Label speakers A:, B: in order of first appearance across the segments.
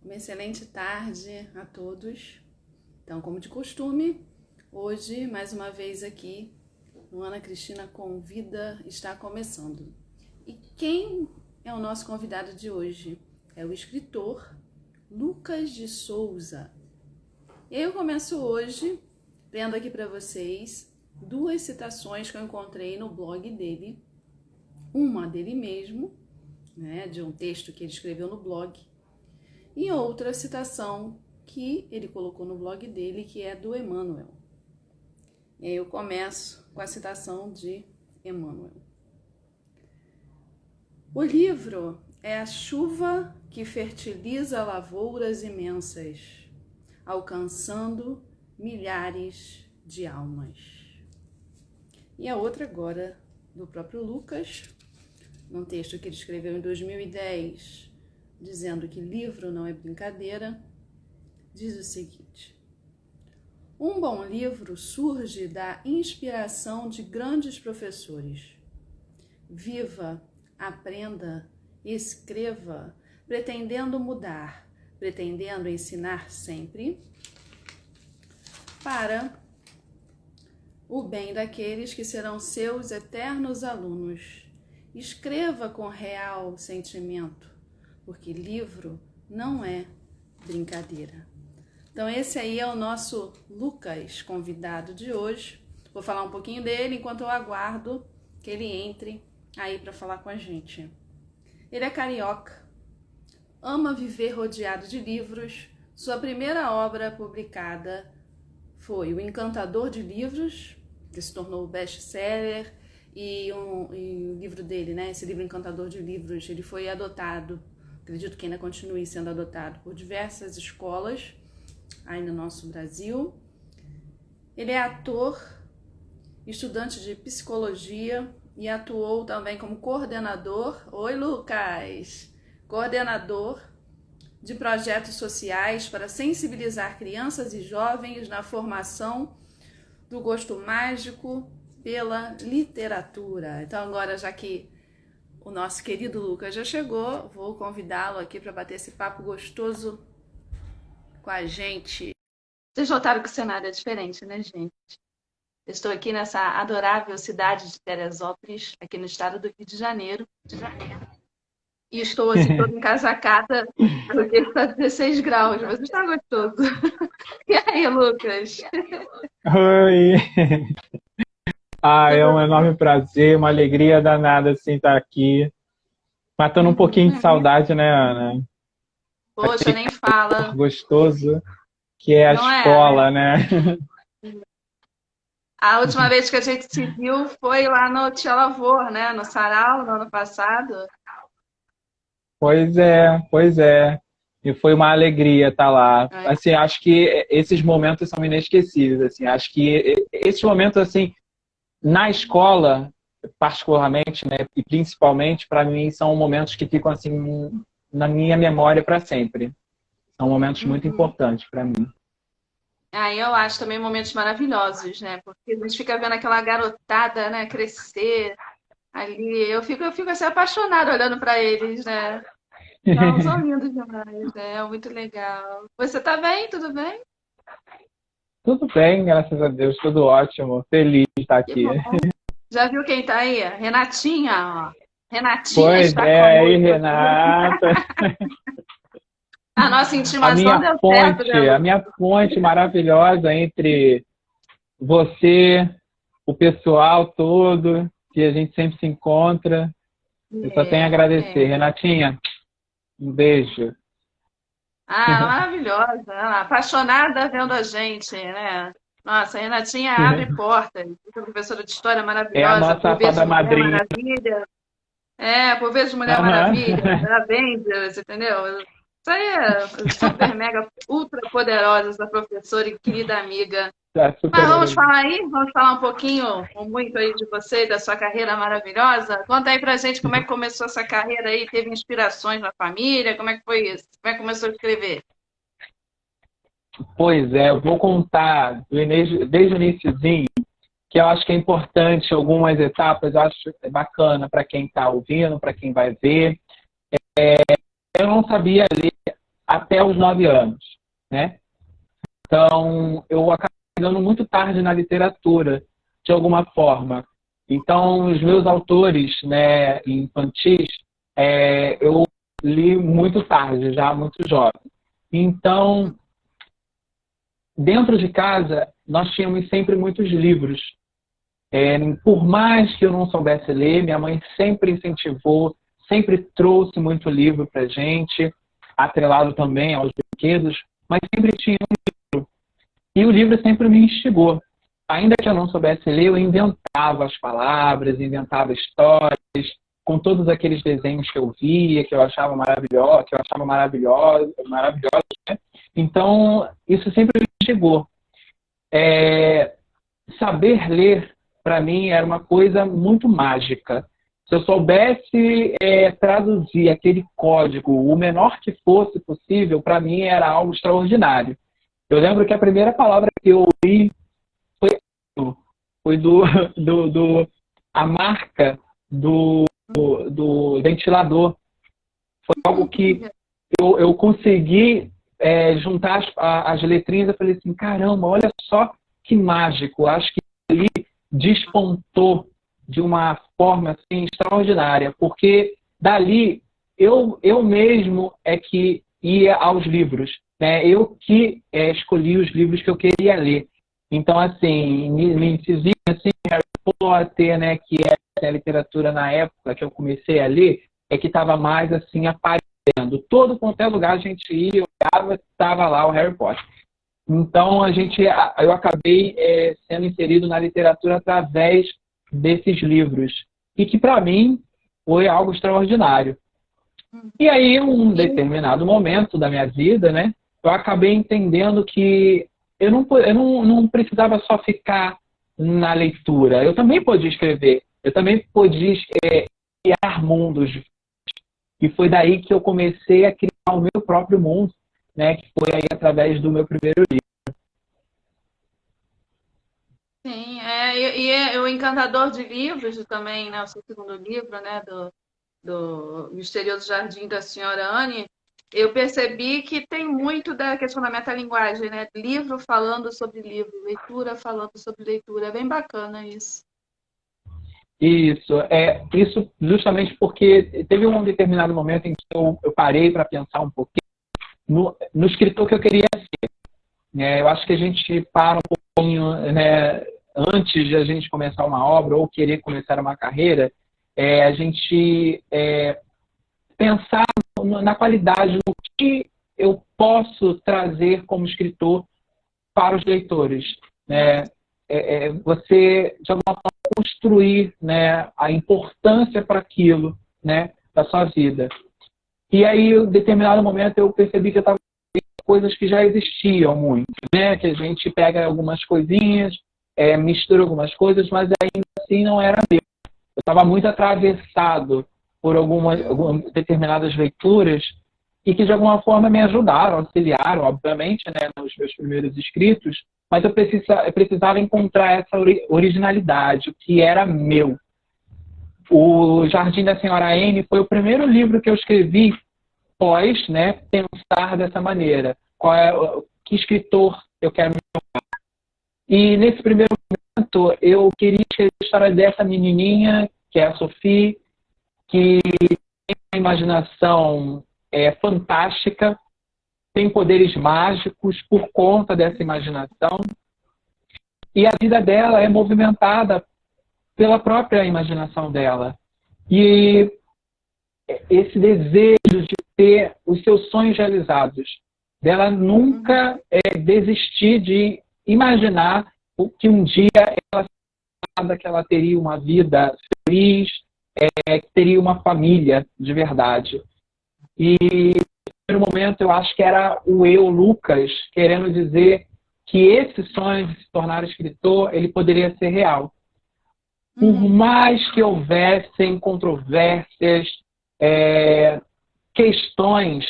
A: Uma excelente tarde a todos. Então, como de costume, hoje, mais uma vez aqui, no Ana Cristina Convida está começando. E quem é o nosso convidado de hoje? É o escritor Lucas de Souza. E aí eu começo hoje lendo aqui para vocês duas citações que eu encontrei no blog dele. Uma dele mesmo, de um texto que ele escreveu no blog, e outra citação que ele colocou no blog dele, que é do Emmanuel. E aí eu começo com a citação de Emmanuel. O livro é a chuva que fertiliza lavouras imensas, alcançando milhares de almas. E a outra agora, do próprio Lucas, num texto que ele escreveu em 2010, dizendo que livro não é brincadeira, diz o seguinte: um bom livro surge da inspiração de grandes professores. Viva, aprenda, escreva, pretendendo mudar, pretendendo ensinar sempre, para o bem daqueles que serão seus eternos alunos. Escreva com real sentimento, porque livro não é brincadeira. Então esse aí é o nosso Lucas, convidado de hoje. Vou falar um pouquinho dele enquanto eu aguardo que ele entre aí para falar com a gente. Ele é carioca, ama viver rodeado de livros. Sua primeira obra publicada foi O Encantador de Livros, que se tornou best-seller, e o livro dele, esse livro Encantador de Livros, ele foi adotado, acredito que ainda continue sendo adotado por diversas escolas aí no nosso Brasil. Ele é ator, estudante de psicologia e atuou também como coordenador, oi Lucas, coordenador de projetos sociais para sensibilizar crianças e jovens na formação do gosto mágico pela literatura. Então agora, já que o nosso querido Lucas já chegou, vou convidá-lo aqui para bater esse papo gostoso com a gente. Vocês notaram que o cenário é diferente, né, gente? Eu estou aqui nessa adorável cidade de Teresópolis, aqui no estado do Rio de Janeiro. E estou assim toda encasacada, porque está 16 graus, mas está gostoso. E aí, Lucas?
B: Oi! É um enorme prazer, uma alegria danada assim estar aqui. Matando um pouquinho de saudade, né, Ana?
A: Poxa, nem fala.
B: Gostoso que é a
A: Não
B: escola,
A: é?
B: né?
A: A última vez que a gente se viu foi lá no Tia Lavor, né? No Sarau, no ano passado.
B: Pois é, pois é. E foi uma alegria estar lá.
A: É.
B: Assim, acho que esses momentos são inesquecíveis, assim. Acho que esses momentos, assim, na escola, particularmente, né, e principalmente, para mim, são momentos que ficam, assim, na minha memória para sempre. São momentos muito importantes para mim.
A: Aí eu acho também momentos maravilhosos, né? Porque a gente fica vendo aquela garotada, né, crescer ali. Eu fico assim apaixonada olhando para eles, né? Então, são lindos demais, né? É muito legal. Você tá bem? Tudo bem?
B: Tudo bem, graças a Deus, tudo ótimo. Feliz de estar
A: Que
B: aqui.
A: bom. Já viu quem tá aí? Renatinha, ó. Renatinha
B: Pois
A: está
B: é, aí,
A: conosco.
B: Renata.
A: A nossa intimação deu certo, né,
B: A
A: Lu?
B: minha ponte maravilhosa entre você, o pessoal todo, que a gente sempre se encontra. Eu só tenho a agradecer.
A: É.
B: Renatinha, um beijo.
A: Ah, ela é maravilhosa, ela é apaixonada vendo a gente, né? Nossa, a Renatinha abre portas. Essa professora de história
B: É a
A: maravilhosa,
B: nossa
A: por vezes
B: fada
A: Mulher
B: madrinha.
A: Maravilha. É, por vezes Mulher
B: Aham.
A: Maravilha, Avengers, entendeu? Isso aí é super, mega, ultra poderosa, essa professora e querida amiga.
B: Tá
A: Mas
B: super
A: vamos
B: orgulhoso.
A: falar aí? Vamos falar um pouquinho, ou muito aí de você e da sua carreira maravilhosa? Conta aí pra gente como é que começou essa carreira aí, teve inspirações na família, como é que foi isso? Como é que começou a escrever?
B: Pois é, eu vou contar desde o iniciozinho, que eu acho que é importante algumas etapas, eu acho bacana para quem está ouvindo, para quem vai ver. Eu não sabia ler até os 9 anos, né? Então, eu acabei chegando muito tarde na literatura, de alguma forma. Então, os meus autores, né, infantis, eu li muito tarde, já muito jovem. Então, dentro de casa, nós tínhamos sempre muitos livros. Por mais que eu não soubesse ler, minha mãe sempre incentivou, sempre trouxe muito livro para gente, atrelado também aos brinquedos, mas sempre tinha um livro. E o livro sempre me instigou. Ainda que eu não soubesse ler, eu inventava as palavras, inventava histórias, com todos aqueles desenhos que eu via, que eu achava maravilhosos, né? Então, isso sempre me instigou. Saber ler, para mim, era uma coisa muito mágica. Se eu soubesse traduzir aquele código, o menor que fosse possível, para mim era algo extraordinário. Eu lembro que a primeira palavra que eu ouvi foi a marca do ventilador. Foi algo que eu consegui juntar as letrinhas. Eu falei assim, caramba, olha só que mágico. Acho que ali despontou de uma forma assim, extraordinária, porque dali eu mesmo que ia aos livros, né? Eu que escolhi os livros que eu queria ler. Então, assim, me incisivo, assim, Harry Potter, né, que é a literatura na época que eu comecei a ler, que estava mais assim aparecendo. Todo quanto é lugar a gente ia, olhava, estava lá o Harry Potter. Então, eu acabei sendo inserido na literatura através desses livros. E que, para mim, foi algo extraordinário. E aí, em um determinado momento da minha vida, né, eu acabei entendendo que eu não precisava só ficar na leitura. Eu também podia escrever. Eu também podia criar mundos. E foi daí que eu comecei a criar o meu próprio mundo, né, que foi aí através do meu primeiro livro.
A: Sim, e o Encantador de Livros também, né, o seu segundo livro, né, do Misterioso Jardim da Senhora Anne, eu percebi que tem muito da questão da metalinguagem, né? Livro falando sobre livro, leitura falando sobre leitura. É bem bacana isso.
B: Isso justamente porque teve um determinado momento em que eu parei para pensar um pouquinho no escritor que eu queria ser. Eu acho que a gente para um pouquinho, né, antes de a gente começar uma obra ou querer começar uma carreira, a gente pensar na qualidade, no que eu posso trazer como escritor para os leitores. Né? Você, de alguma forma, construir, né, a importância para aquilo, né, da sua vida. E aí, em determinado momento, eu percebi que eu estava fazendo coisas que já existiam muito, né? Que a gente pega algumas coisinhas, mistura algumas coisas, mas ainda assim não era meu. Eu estava muito atravessado por algumas determinadas leituras e que de alguma forma me ajudaram, auxiliaram, obviamente, né, nos meus primeiros escritos, mas eu precisava encontrar essa originalidade, o que era meu. O Jardim da Senhora N foi o primeiro livro que eu escrevi pós, né, pensar dessa maneira. Que escritor eu quero me tornar? E nesse primeiro momento eu queria escrever a história dessa menininha, que é a Sophie, que tem uma imaginação fantástica, tem poderes mágicos por conta dessa imaginação, e a vida dela é movimentada pela própria imaginação dela. E esse desejo de ter os seus sonhos realizados, dela nunca desistir de imaginar que um dia que ela teria uma vida feliz, que teria uma família de verdade. E no primeiro momento eu acho que era o eu, Lucas, querendo dizer que esse sonho de se tornar escritor, ele poderia ser real. Por mais que houvessem controvérsias, questões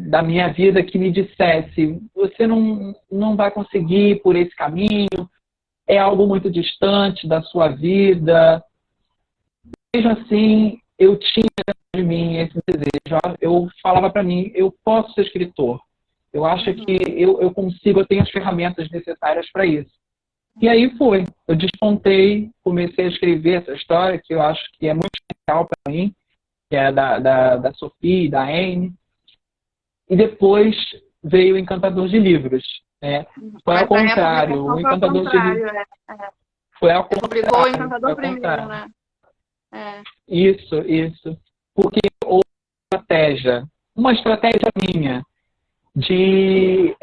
B: da minha vida que me dissesse, você não vai conseguir por esse caminho, é algo muito distante da sua vida. Mesmo assim, eu tinha dentro de mim esse desejo. Eu falava para mim, eu posso ser escritor. Eu acho que eu consigo, eu tenho as ferramentas necessárias para isso. E aí foi. Eu despontei, comecei a escrever essa história, que eu acho que é muito especial para mim, que é da Sophie, da Anne. E depois veio o Encantador de Livros. Né? Foi ao contrário. O Encantador de Livros. Foi ao contrário.
A: Publicou o Encantador primeiro, né?
B: Isso. Porque houve uma estratégia minha de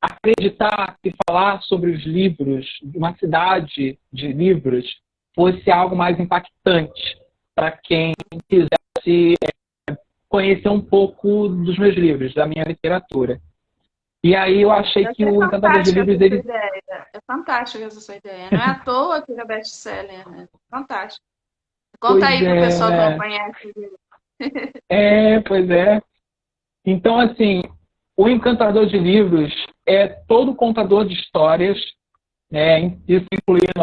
B: acreditar que falar sobre os livros, uma cidade de livros, fosse algo mais impactante para quem quisesse conhecer um pouco dos meus livros, da minha literatura. E aí eu achei que o Encantador de Livros...
A: É fantástica essa sua ideia. Não é à toa que ele é best-seller, né? Fantástico. Conta aí pro pessoal que não conhece.
B: Pois é. Então, assim, o Encantador de Livros é todo contador de histórias, né? Isso incluindo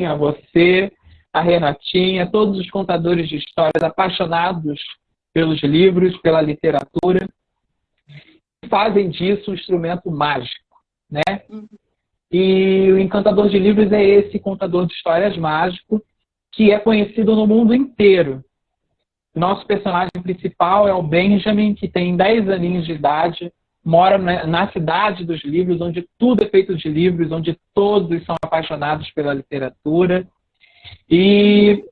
B: a você, a Renatinha, todos os contadores de histórias apaixonados pelos livros, pela literatura, fazem disso um instrumento mágico, né? E o Encantador de Livros é esse contador de histórias mágico que é conhecido no mundo inteiro. Nosso personagem principal é o Benjamin, que tem 10 aninhos de idade, mora na cidade dos livros, onde tudo é feito de livros, onde todos são apaixonados pela literatura. E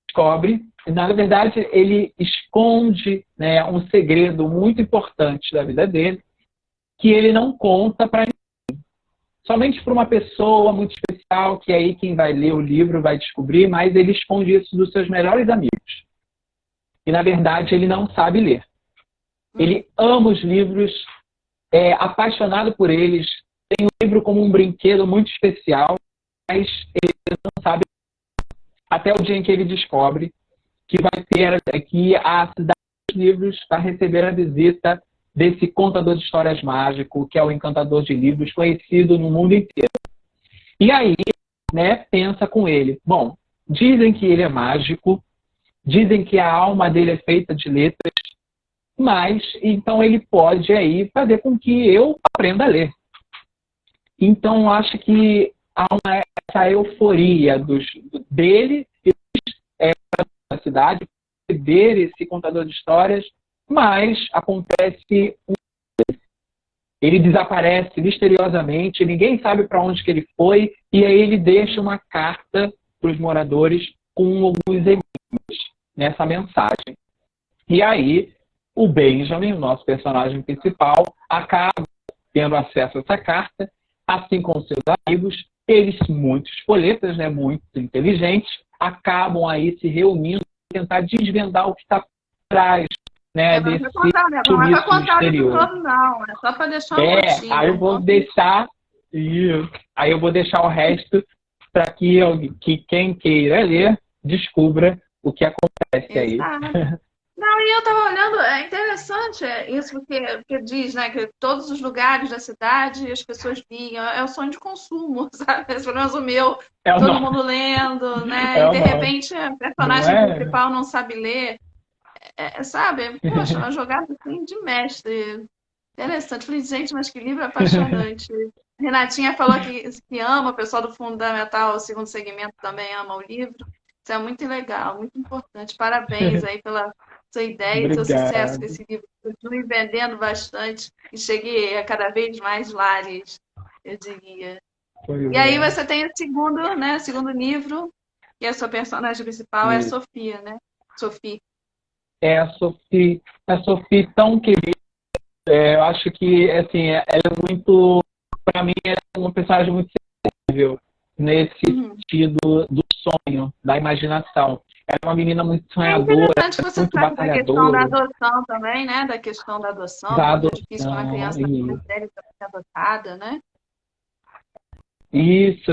B: descobre, na verdade, ele esconde, né, um segredo muito importante da vida dele, que ele não conta para ninguém. Somente para uma pessoa muito especial, que é aí quem vai ler o livro vai descobrir, mas ele esconde isso dos seus melhores amigos. E, na verdade, ele não sabe ler. Ele ama os livros, é apaixonado por eles, tem o livro como um brinquedo muito especial, mas ele não sabe. Até o dia em que ele descobre que vai ter aqui a cidade dos livros para receber a visita desse contador de histórias mágico, que é o Encantador de Livros, conhecido no mundo inteiro. E aí, né, pensa com ele. Bom, dizem que ele é mágico, dizem que a alma dele é feita de letras, mas então ele pode aí fazer com que eu aprenda a ler. Então, acho que há essa euforia dele da cidade, ver esse contador de histórias, mas acontece ele desaparece misteriosamente, ninguém sabe para onde que ele foi, e aí ele deixa uma carta para os moradores com alguns enigmas nessa mensagem. E aí o Benjamin, o nosso personagem principal, acaba tendo acesso a essa carta, assim como seus amigos. Eles, muito espoletas, né, muito inteligentes, acabam aí se reunindo para tentar desvendar o que está por trás, né, desse sumiço misterioso.
A: Não, é só para deixar um pouquinho.
B: Aí eu vou deixar aí eu vou deixar o resto para que quem queira ler descubra o que acontece aí.
A: Não, e eu estava olhando, é interessante isso porque diz, né, que todos os lugares da cidade as pessoas vinham, é o sonho de consumo, sabe? Pelo menos o meu, todo mundo lendo, né? E de repente o personagem principal não sabe ler, sabe? Poxa, uma jogada assim de mestre. Interessante. Falei, gente, mas que livro apaixonante. Renatinha falou que ama, o pessoal do Fundamental, o segundo segmento também ama o livro. Isso é muito legal, muito importante. Parabéns aí pela sua ideia e seu sucesso com esse livro. Continue vendendo bastante e chegue a cada vez mais lares, eu diria. E aí você tem o segundo livro, e a sua personagem principal é a Sofia, né? Sophie.
B: É a Sophie tão querida. Eu acho que, assim, ela é muito, para mim, ela é uma personagem muito sensível nesse sentido do sonho, da imaginação. Ela é uma menina muito sonhadora, muito batalhadora.
A: Da questão da adoção também, né? Da questão da adoção. É difícil quando uma criança mais velha para ser adotada, né?
B: Isso.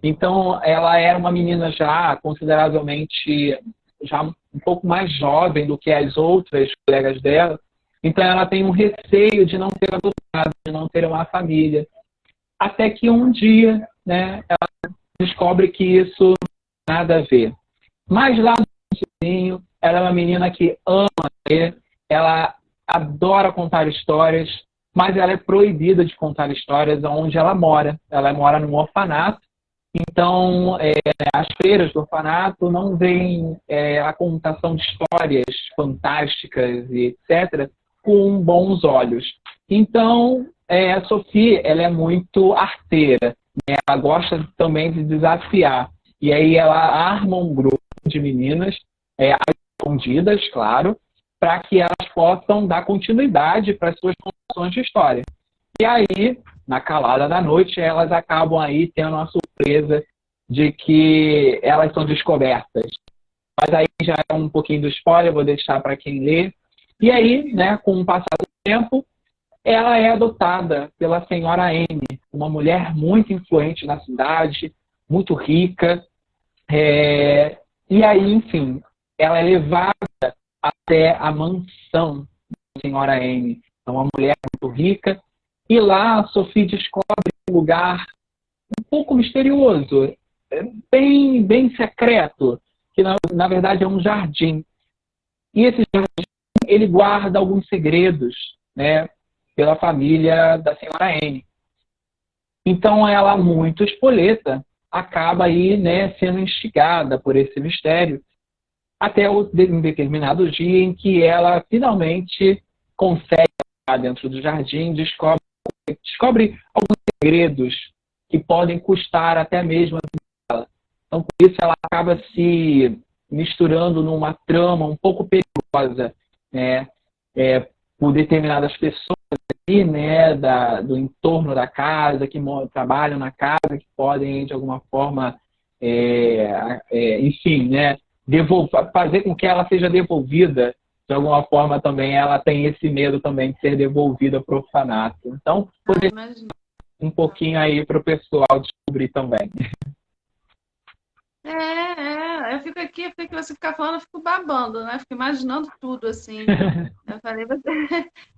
B: Então, ela era uma menina já consideravelmente, já um pouco mais jovem do que as outras colegas dela. Então, ela tem um receio de não ser adotada, de não ter uma família. Até que um dia, né, ela descobre que isso não tem nada a ver. Mas lá livrinho. Ela é uma menina que ama ler, ela adora contar histórias, mas ela é proibida de contar histórias onde ela mora. Ela mora num orfanato, então as feiras do orfanato não veem a contação de histórias fantásticas e etc. com bons olhos. Então, a Sophie, ela é muito arteira, né? Ela gosta também de desafiar. E aí ela arma um grupo de meninas, escondidas, claro, para que elas possam dar continuidade para as suas contações de história. E aí, na calada da noite, elas acabam aí tendo uma surpresa de que elas são descobertas. Mas aí já é um pouquinho do spoiler, vou deixar para quem lê. E aí, né, com o passar do tempo, ela é adotada pela senhora Anne, uma mulher muito influente na cidade, muito rica. E aí, enfim, ela é levada até a mansão da senhora Anne. É uma mulher muito rica. E lá a Sophie descobre um lugar um pouco misterioso, bem, bem secreto, que na verdade é um jardim. E esse jardim, ele guarda alguns segredos, né, pela família da senhora Anne. Então ela, muito espoleta, acaba aí, né, sendo instigada por esse mistério, até um determinado dia em que ela finalmente consegue entrar dentro do jardim, descobre alguns segredos que podem custar até mesmo a vida dela. Então, por isso, ela acaba se misturando numa trama um pouco perigosa, né, por determinadas pessoas ali, né, do entorno da casa, que trabalham na casa, que podem, de alguma forma, enfim, né, fazer com que ela seja devolvida. De alguma forma também ela tem esse medo também de ser devolvida para o orfanato. Então, um pouquinho aí para o pessoal descobrir também.
A: Eu fico aqui, você ficar falando, eu fico babando, né? Fico imaginando tudo, assim. Eu falei,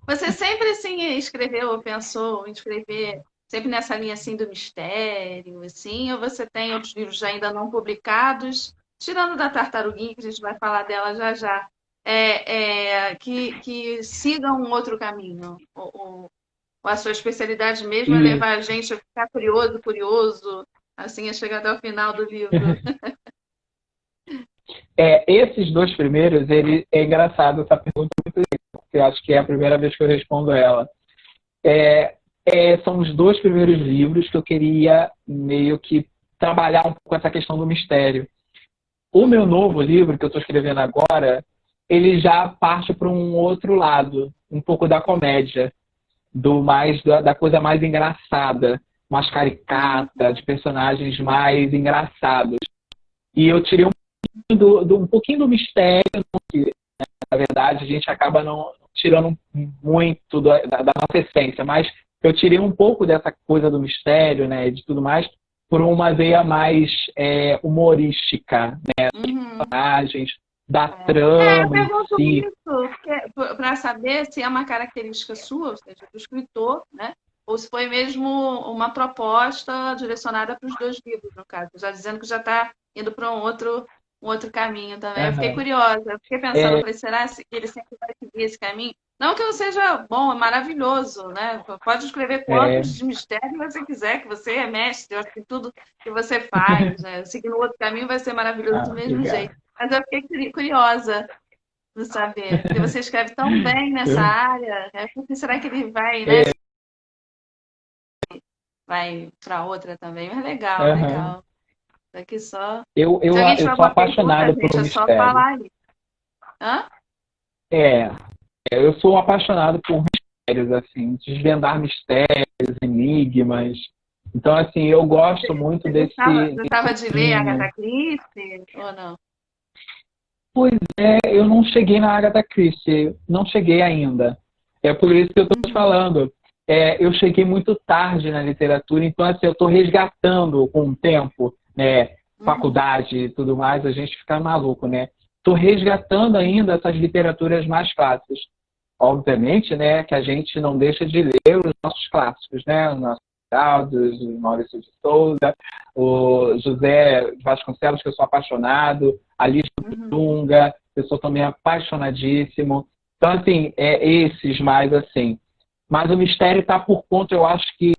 A: você sempre, assim, escreveu ou pensou em escrever sempre nessa linha, assim, do mistério, assim, ou você tem outros livros já ainda não publicados, tirando da Tartaruguinha, que a gente vai falar dela já já, que sigam um outro caminho? Ou a sua especialidade mesmo é
B: E
A: levar a gente a ficar curioso, assim, a chegar até o final do livro?
B: esses dois primeiros, é engraçado essa pergunta, porque eu acho que é a primeira vez que eu respondo ela. São os dois primeiros livros que eu queria meio que trabalhar um pouco essa questão do mistério. O meu novo livro, que eu estou escrevendo agora, ele já parte para um outro lado, um pouco da comédia, da coisa mais engraçada, mais caricata, de personagens mais engraçados. E eu tirei um pouquinho do mistério, porque, na verdade, a gente acaba não tirando muito da nossa essência, mas eu tirei um pouco dessa coisa do mistério, né, de tudo mais, por uma veia mais humorística, né, dos personagens, da
A: Eu
B: trama em
A: pergunto
B: si.
A: isso para saber se é uma característica sua, ou seja, do escritor, né? Ou se foi mesmo uma proposta direcionada para os dois livros, no caso. Já dizendo que já está indo para um outro caminho também. Eu fiquei
B: Uhum.
A: curiosa, eu fiquei pensando, eu falei, será que ele sempre vai seguir esse caminho? Não que não seja bom, é maravilhoso, né? Pode escrever
B: É,
A: quantos de mistério você quiser, que você é mestre, eu acho que tudo que você faz, né? Seguindo outro caminho vai ser maravilhoso do mesmo
B: obrigado.
A: jeito. Mas eu fiquei curiosa de saber, porque você escreve tão bem nessa área, né? Por que será que ele vai, né? Vai para outra também? Mas legal,
B: Uhum.
A: legal. Daqui só.
B: Eu,
A: Se
B: eu,
A: alguém
B: eu
A: tiver
B: sou
A: alguma pergunta,
B: apaixonado por
A: gente,
B: um
A: é só
B: mistério.
A: falar aí. Hã?
B: É, eu sou apaixonado por mistérios, assim, desvendar mistérios, enigmas. Então, assim, eu gosto muito
A: Você
B: desse
A: gostava de ler
B: clima.
A: Agatha Christie ou não?
B: Pois eu não cheguei na Agatha Christie, não cheguei ainda. É por isso que eu estou te falando. Eu cheguei muito tarde na literatura, então assim, eu estou resgatando com o tempo, né, faculdade e tudo mais, a gente fica maluco, né? Estou resgatando ainda essas literaturas mais clássicas. Obviamente, né, que a gente não deixa de ler os nossos clássicos, né? Os nossos Aldos, o Maurício de Souza, o José Vasconcelos, que eu sou apaixonado, Alice Dunga, eu sou também apaixonadíssimo. Então, assim, esses mais assim. Mas o mistério está por conta, eu acho que,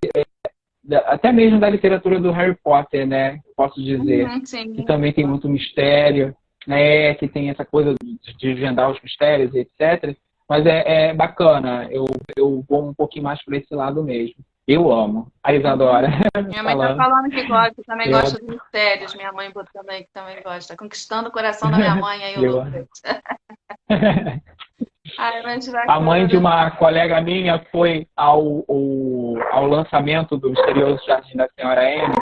B: até mesmo da literatura do Harry Potter, né? Posso dizer. Que
A: Sim.
B: também tem muito mistério, né? Que tem essa coisa de desvendar os mistérios, etc. Mas é bacana. Eu vou um pouquinho mais para esse lado mesmo. Eu amo. A Isadora.
A: Minha mãe tá
B: Falando.
A: falando que gosta, também
B: Eu,
A: gosta de mistérios. Minha mãe também, que também gosta. Conquistando o coração da minha mãe aí, o
B: eu...
A: Lucas. Ai, mas
B: A mãe de
A: bacana.
B: uma colega minha foi ao lançamento do Misterioso Jardim da Senhora M.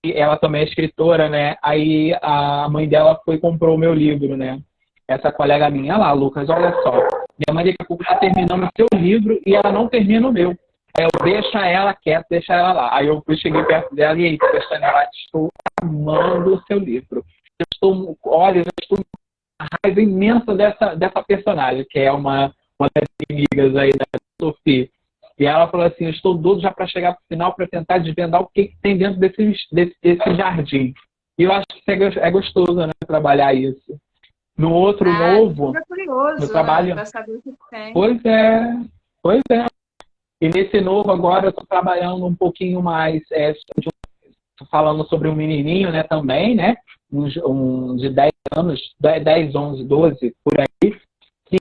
B: E ela também é escritora, né? Aí a mãe dela foi e comprou o meu livro, né? Essa colega minha, olha lá, Lucas, olha só. Minha mãe daqui a pouco está terminando o seu livro e ela não termina o meu. Aí eu deixa ela quieta, deixa ela lá. Aí eu cheguei perto dela e aí, Castanela, estou amando o seu livro. Olha, eu estou com uma raiva imensa dessa personagem, que é uma das amigas aí da Sophie. E ela falou assim, eu estou doido já para chegar para o final para tentar desvendar o que tem dentro desse jardim. E eu acho que é gostoso, né, trabalhar isso. No outro novo,
A: Fica
B: no
A: curioso, né?
B: trabalho...
A: Pra saber o que tem.
B: Pois é, pois é. E nesse novo agora eu estou trabalhando um pouquinho mais, falando sobre um menininho, né, também, né, de 10 anos, 10, 11, 12, por aí, que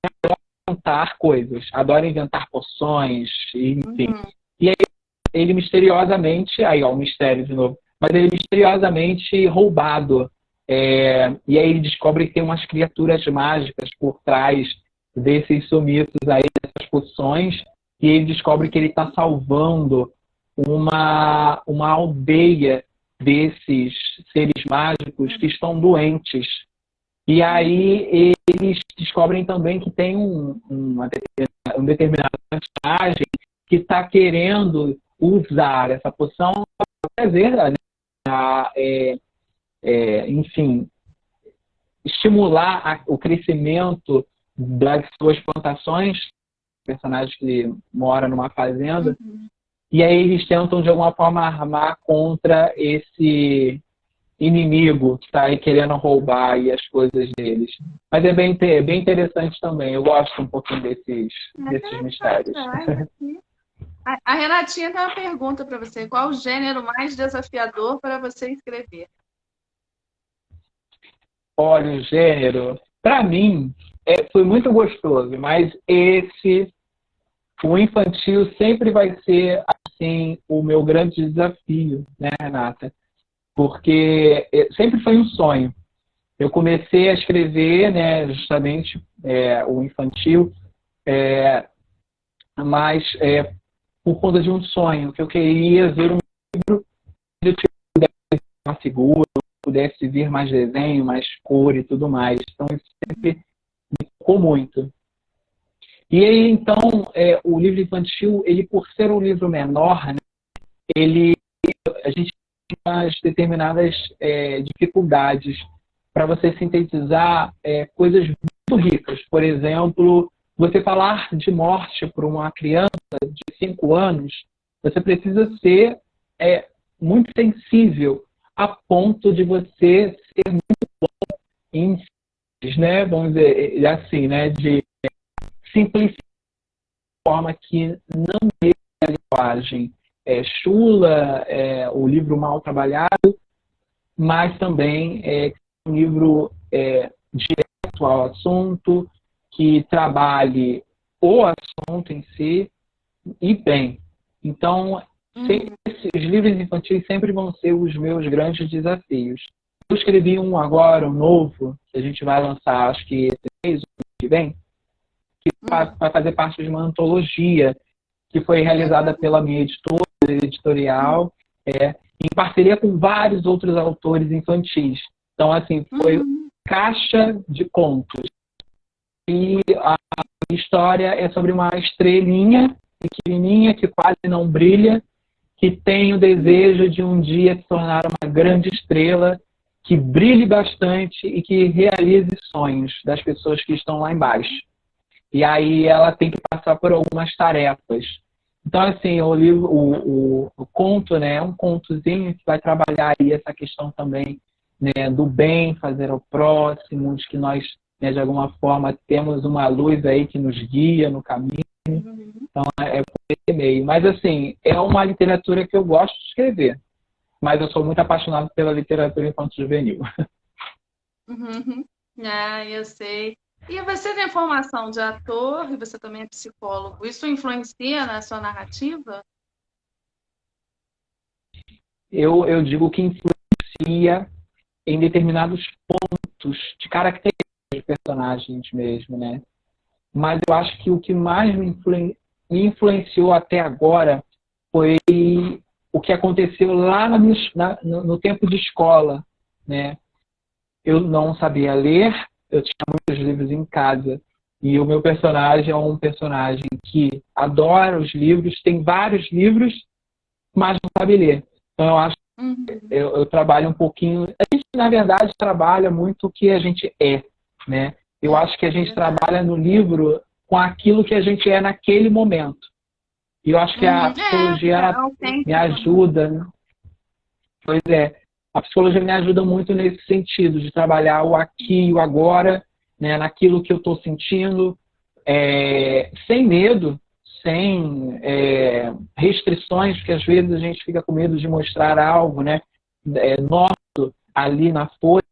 B: adora inventar coisas, adora inventar poções, enfim. E aí ele misteriosamente, aí ó, um mistério de novo, mas ele misteriosamente roubado. E aí ele descobre que tem umas criaturas mágicas por trás desses sumiços aí, dessas poções, e ele descobre que ele está salvando uma aldeia desses seres mágicos que estão doentes. E aí eles descobrem também que tem um determinado personagem que está querendo usar essa poção para fazer, né, enfim, estimular o crescimento das suas plantações, personagens que mora numa fazenda, e aí eles tentam de alguma forma armar contra esse inimigo que está aí querendo roubar aí as coisas deles. Mas é bem interessante também, eu gosto um pouquinho desses mistérios.
A: A Renatinha tem uma pergunta para você. Qual o gênero mais desafiador para você escrever?
B: Olha, o gênero, para mim, foi muito gostoso, mas o infantil sempre vai ser, assim, o meu grande desafio, né, Renata? Porque sempre foi um sonho. Eu comecei a escrever, né, justamente o infantil, mas por conta de um sonho, que eu queria ver um livro onde eu tivesse uma figura, pudesse vir mais desenho, mais cor e tudo mais. Então, isso sempre me tocou muito. E aí, então, o livro infantil, ele por ser um livro menor, né, a gente tem umas determinadas dificuldades para você sintetizar coisas muito ricas. Por exemplo, você falar de morte para uma criança de 5 anos, você precisa ser muito sensível a ponto de você ser muito bom em, né, vamos dizer assim, né, de simplificar de forma que não é a linguagem chula, o livro mal trabalhado, mas também um livro direto ao assunto, que trabalhe o assunto em si e bem. Então, os livros infantis sempre vão ser os meus grandes desafios. Eu escrevi um agora, um novo, que a gente vai lançar, acho que esse mês, o mês que vem, que vai fazer parte de uma antologia que foi realizada pela minha editorial, em parceria com vários outros autores infantis. Então, assim, foi caixa de contos. E a história é sobre uma estrelinha pequenininha que quase não brilha, que tem o desejo de um dia se tornar uma grande estrela, que brilhe bastante e que realize sonhos das pessoas que estão lá embaixo. E aí ela tem que passar por algumas tarefas. Então, assim, o conto, né, é um contozinho que vai trabalhar aí essa questão também né, do bem, fazer ao próximo, de que nós, né, de alguma forma, temos uma luz aí que nos guia no caminho.
A: Uhum.
B: Então, é por esse meio. Mas, assim, é uma literatura que eu gosto de escrever. Mas eu sou muito apaixonado pela literatura infanto-juvenil.
A: Uhum. Ah, eu sei. E você tem formação de ator e você também é psicólogo. Isso influencia na sua narrativa?
B: Eu digo que influencia em determinados pontos de características de personagens mesmo, né? Mas eu acho que o que mais me influenciou até agora foi o que aconteceu lá no tempo de escola, né? Eu não sabia ler, eu tinha muitos livros em casa. E o meu personagem é um personagem que adora os livros, tem vários livros, mas não sabe ler. Então eu acho
A: Uhum.
B: que eu trabalho um pouquinho. A gente, na verdade, trabalha muito o que a gente é, né? Eu
A: É,
B: acho que a gente
A: verdade.
B: trabalha no livro com aquilo que a gente é naquele momento. E eu acho que a
A: Uhum. É,
B: psicologia
A: fica
B: ela me
A: autêntico, né?
B: ajuda, né? Pois é, a psicologia me ajuda muito nesse sentido, de trabalhar o aqui e o agora, né, naquilo que eu estou sentindo, sem medo, sem restrições, porque às vezes a gente fica com medo de mostrar algo, né, nosso ali na folha,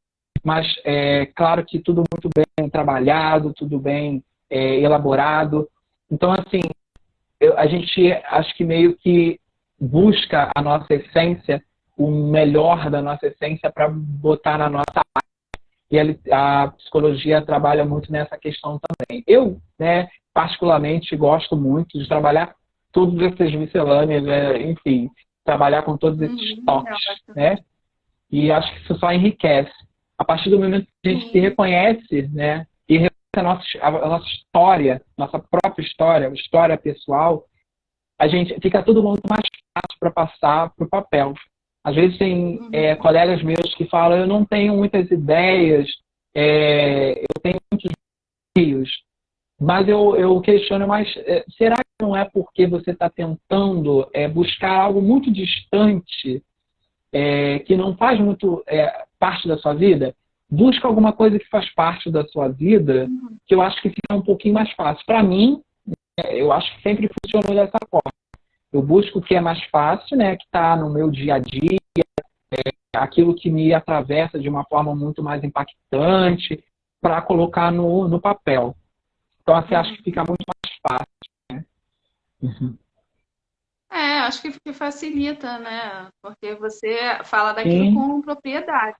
B: mas é claro que tudo muito bem trabalhado, tudo bem elaborado. Então, assim, a gente acho que meio que busca a nossa essência, o melhor da nossa essência para botar na nossa. E a psicologia trabalha muito nessa questão também. Eu, né, particularmente, gosto muito de trabalhar todas essas miscelâneas, né, enfim, trabalhar com todos esses
A: Uhum. É
B: toques,
A: ótimo.
B: né? E acho que isso só enriquece. A partir do momento que a gente se
A: Sim.
B: reconhece, né, e reconhece a nossa história, nossa própria história, história pessoal, a gente fica tudo muito mais fácil para passar para o papel. Às vezes tem
A: Uhum.
B: colegas meus que falam, eu não tenho muitas ideias, eu tenho muitos rios, mas eu questiono, mas será que não é porque você está tentando buscar algo muito distante, que não faz muito parte da sua vida? Busca alguma coisa que faz parte da sua vida,
A: Uhum.
B: que eu acho que fica um pouquinho mais fácil. Para mim, eu acho que sempre funcionou dessa forma. Eu busco o que é mais fácil, né, que está no meu dia a dia, aquilo que me atravessa de uma forma muito mais impactante, para colocar no papel. Então, assim, acho que fica
A: Uhum.
B: muito mais fácil. Uhum.
A: É, acho que facilita, né? Porque você fala daquilo
B: Sim,
A: com propriedade,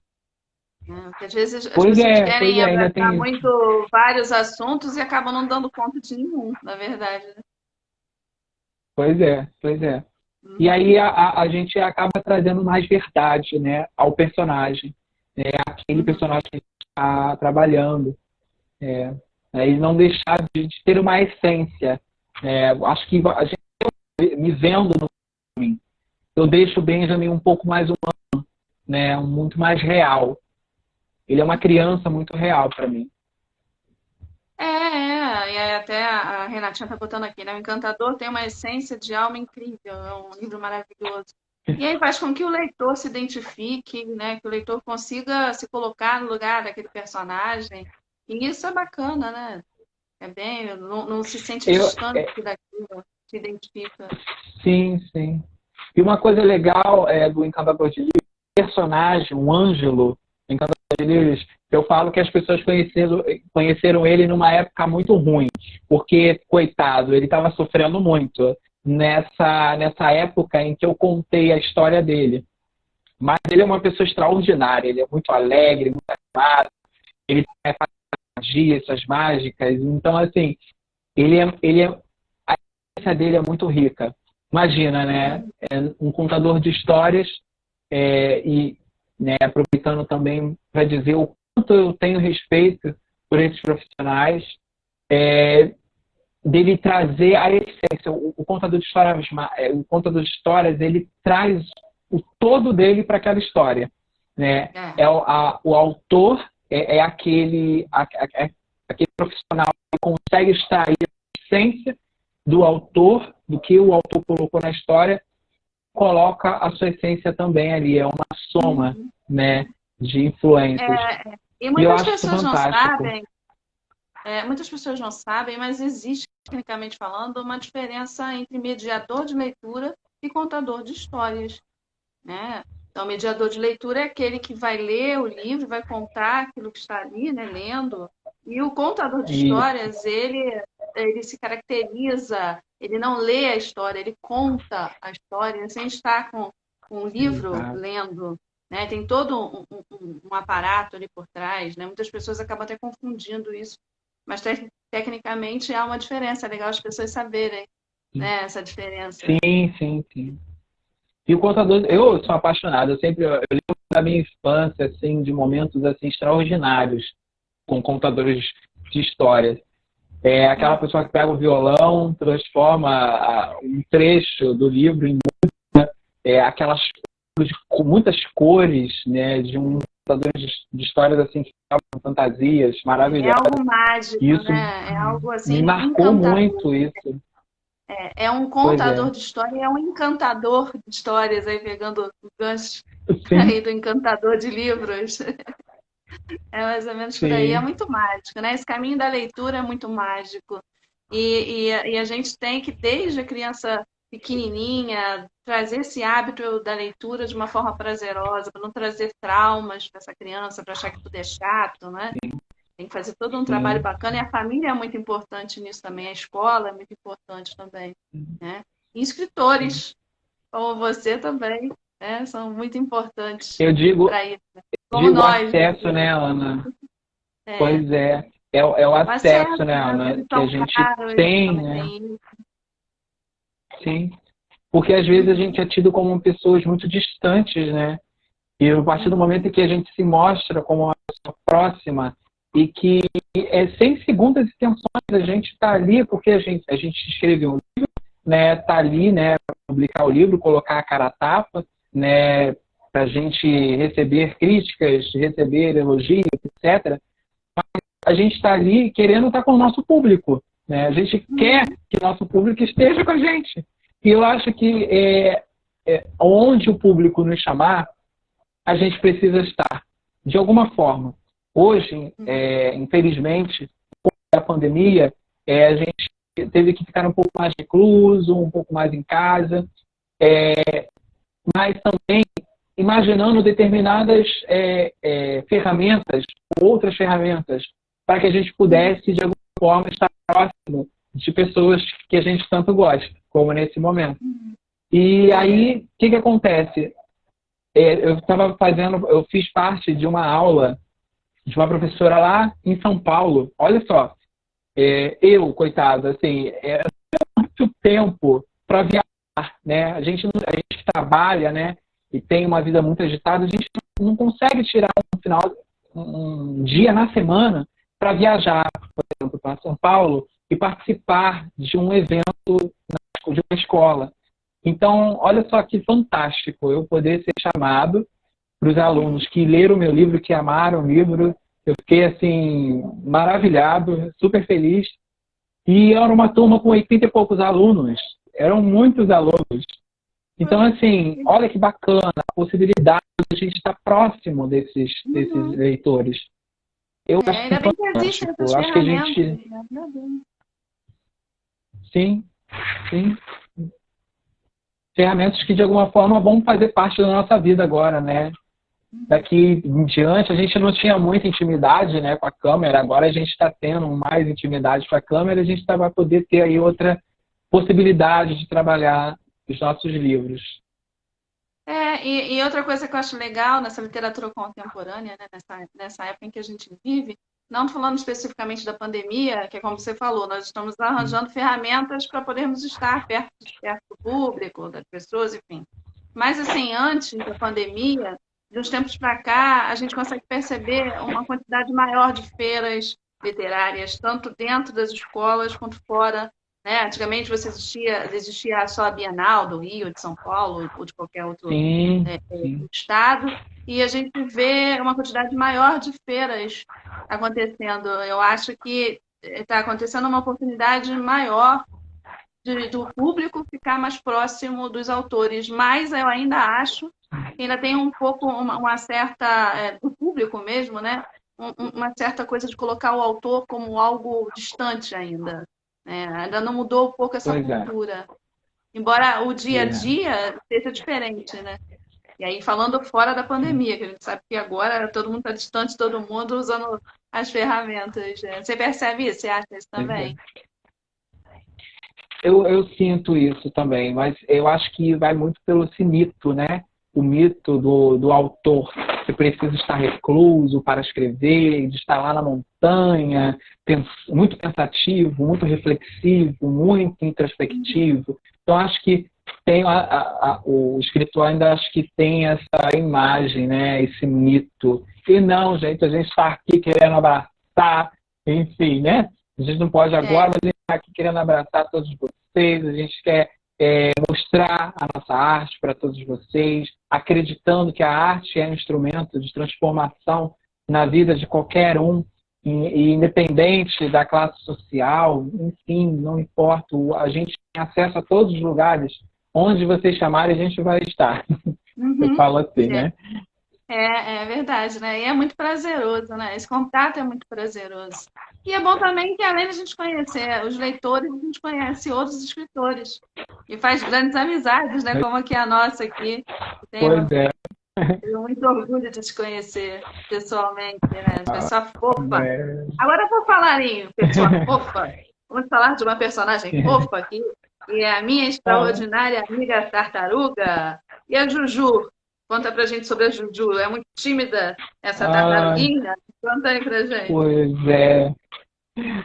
A: né? Porque às vezes as pessoas
B: pois
A: querem
B: é, ainda
A: abraçar
B: tem isso.
A: muito vários assuntos e acabam não dando conta de nenhum, na verdade, né?
B: Pois é, pois é. E
A: Uhum.
B: aí a gente acaba trazendo mais verdade, né, ao personagem, né, aquele
A: Uhum.
B: personagem que está trabalhando. E não deixar de ter uma essência. Acho que a gente me vendo no filme, eu deixo o Benjamin um pouco mais humano, né, muito mais real. Ele é uma criança muito real para mim.
A: E aí até a Renatinha tá botando aqui, né? O Encantador tem uma essência de alma incrível, é um livro maravilhoso. E aí faz com que o leitor se identifique, né? Que o leitor consiga se colocar no lugar daquele personagem. E isso é bacana, né? É bem, não se sente
B: Eu,
A: distante daquilo, se identifica.
B: sim, sim. E uma coisa legal do Encantador de Livros, o personagem, o Ângelo, o Encantador de Livros, eu falo que as pessoas conheceram ele numa época muito ruim, porque, coitado, ele estava sofrendo muito nessa época em que eu contei a história dele. Mas ele é uma pessoa extraordinária, ele é muito alegre, muito animado, ele faz magia, essas mágicas. Então, assim, a essência dele é muito rica. Imagina, né?
A: Uhum.
B: Um contador de histórias e né, aproveitando também para dizer o quanto eu tenho respeito por esses profissionais, é, dele trazer a essência. O contador de histórias, o contador de histórias, ele traz o todo dele para aquela história, né?
A: É.
B: O autor aquele profissional que consegue extrair a essência do autor, do que o autor colocou na história, coloca a sua essência também ali, é uma soma,
A: Uhum.
B: né? de influências.
A: E
B: E eu
A: muitas
B: acho isso
A: pessoas não
B: fantástico.
A: sabem, mas existe, tecnicamente falando, uma diferença entre mediador de leitura e contador de histórias, né? Então, o mediador de leitura é aquele que vai ler o livro, vai contar aquilo que está ali, né, lendo. E o contador de
B: Isso,
A: histórias, ele se caracteriza, ele não lê a história, ele conta a história sem estar com o livro
B: exato.
A: lendo, né? Tem todo um aparato ali por trás, né? Muitas pessoas acabam até confundindo isso, mas tecnicamente há uma diferença, é legal as pessoas saberem, né, essa diferença.
B: Sim, sim, sim. E o contador, eu sou apaixonado, eu lembro da minha infância, assim, de momentos assim extraordinários com contadores de histórias. É aquela pessoa que pega o violão, transforma um trecho do livro em aquelas com muitas cores, né, de um contador de histórias assim que falam fantasias
A: É
B: maravilhosas.
A: algo mágico,
B: Isso
A: né? É algo
B: me
A: assim
B: marcou
A: encantador.
B: muito isso.
A: É um
B: Pois é.
A: contador de história, é um encantador de histórias, aí pegando o gancho
B: Sim,
A: aí do encantador de livros. É mais ou menos por aí. É
B: sim,
A: muito mágico, né? Esse caminho da leitura é muito mágico. E a gente tem que, desde a criança pequenininha, trazer esse hábito da leitura de uma forma prazerosa, para não trazer traumas para essa criança, para achar que tudo é chato, né? Tem que fazer todo um trabalho
B: sim.
A: bacana e a família é muito importante nisso também, a escola é muito importante também, né? E escritores, como você também, né? São muito importantes
B: Eu digo,
A: para isso, como
B: digo
A: nós, né?
B: acesso, né, Ana?
A: É,
B: Pois é. É o
A: o
B: acesso,
A: acesso,
B: né,
A: né?
B: Ana,
A: Eles
B: que a
A: são
B: gente
A: caros,
B: tem,
A: também
B: né?
A: tem isso.
B: Sim. Porque às vezes a
A: Uhum,
B: gente é tido como pessoas muito distantes, né? E a partir do
A: uhum,
B: momento em que a gente se mostra como uma pessoa próxima e que sem segundas intenções a gente está ali porque a gente escreveu um livro, né? Está ali, né? Para publicar o livro, colocar a cara a tapa, né? Para a gente receber críticas, receber elogios, etc. A gente está ali querendo estar com o nosso público, né? A gente quer
A: uhum,
B: que o nosso público esteja com a gente. E eu acho que onde o público nos chamar, a gente precisa estar, de alguma forma. Hoje,
A: uhum.
B: infelizmente, com a pandemia, a gente teve que ficar um pouco mais recluso, um pouco mais em casa, mas também imaginando determinadas ferramentas, outras ferramentas, para que a gente pudesse, de alguma forma, estar próximo de pessoas que a gente tanto gosta, como nesse momento. E
A: É.
B: aí, o que acontece? Eu fiz parte de uma aula de uma professora lá em São Paulo. Olha só, coitado, assim, muito tempo para viajar, né? A gente que trabalha, né? E tem uma vida muito agitada, a gente não consegue tirar um dia na semana para viajar, por exemplo, para São Paulo e participar de um evento de uma escola. Então, olha só que fantástico eu poder ser chamado para os alunos que leram o meu livro, que amaram o livro. Eu fiquei assim maravilhado, super feliz. E era uma turma com 80 e poucos alunos. Eram muitos alunos. Então, assim, olha que bacana a possibilidade de a gente estar próximo desses
A: Uhum.
B: leitores. Eu acho
A: Ainda bem que existem essas
B: fantástico. Acho que a
A: ferramentas,
B: gente,
A: né? Ainda bem.
B: sim, sim, ferramentas que de alguma forma vão fazer parte da nossa vida agora, né? Daqui em diante, a gente não tinha muita intimidade, né, com a câmera, agora a gente está tendo mais intimidade com a câmera, a gente vai poder ter aí outra possibilidade de trabalhar os nossos livros.
A: E outra coisa que eu acho legal nessa literatura contemporânea, né, nessa época em que a gente vive, não falando especificamente da pandemia, que é como você falou, nós estamos arranjando ferramentas para podermos estar perto do público, das pessoas, enfim. Mas, assim, antes da pandemia, de uns tempos para cá, a gente consegue perceber uma quantidade maior de feiras literárias, tanto dentro das escolas quanto fora, né? Antigamente existia só a Bienal do Rio, de São Paulo ou de qualquer outro
B: Sim, sim.
A: estado, e a gente vê uma quantidade maior de feiras acontecendo. Eu acho que está acontecendo uma oportunidade maior do público ficar mais próximo dos autores, mas eu ainda acho que ainda tem um pouco uma certa, do público mesmo, né? Uma certa coisa de colocar o autor como algo distante ainda. Né? Ainda não mudou um pouco essa
B: Pois é,
A: cultura. Embora o dia a
B: pois é.
A: dia seja diferente, né? E aí, falando fora da pandemia, que a gente sabe que agora todo mundo está distante de todo mundo usando as ferramentas. Né? Você percebe isso? Você acha isso
B: Pois é.
A: também?
B: Eu sinto isso também, mas eu acho que vai muito pelo esse mito, né? O mito do autor que precisa estar recluso para escrever, de estar lá na montanha, muito pensativo, muito reflexivo, muito introspectivo. Então, acho que tem o escritor ainda acho que tem essa imagem, né? Esse mito. E não, gente, a gente está aqui querendo abraçar, enfim, né? A gente não pode agora, mas a gente está aqui querendo abraçar todos vocês, a gente quer mostrar a nossa arte para todos vocês, acreditando que a arte é um instrumento de transformação na vida de qualquer um, e independente da classe social, enfim, não importa, a gente tem acesso a todos os lugares, onde vocês chamarem a gente vai estar. Eu
A: Uhum.
B: falo assim, né?
A: É verdade, né? E é muito prazeroso, né? Esse contato é muito prazeroso. E é bom também que, além de a gente conhecer os leitores, a gente conhece outros escritores. E faz grandes amizades, né? Como aqui a nossa aqui.
B: Pois é.
A: Tenho muito orgulho de te conhecer pessoalmente, né? Pessoa fofa.
B: É.
A: Agora, por falar em pessoa fofa, vamos falar de uma personagem fofa aqui, que é a minha extraordinária amiga tartaruga. E a Juju? Conta pra gente sobre a Juju. É muito tímida essa
B: Ai,
A: tartaruguinha? Conta aí pra gente.
B: pois é.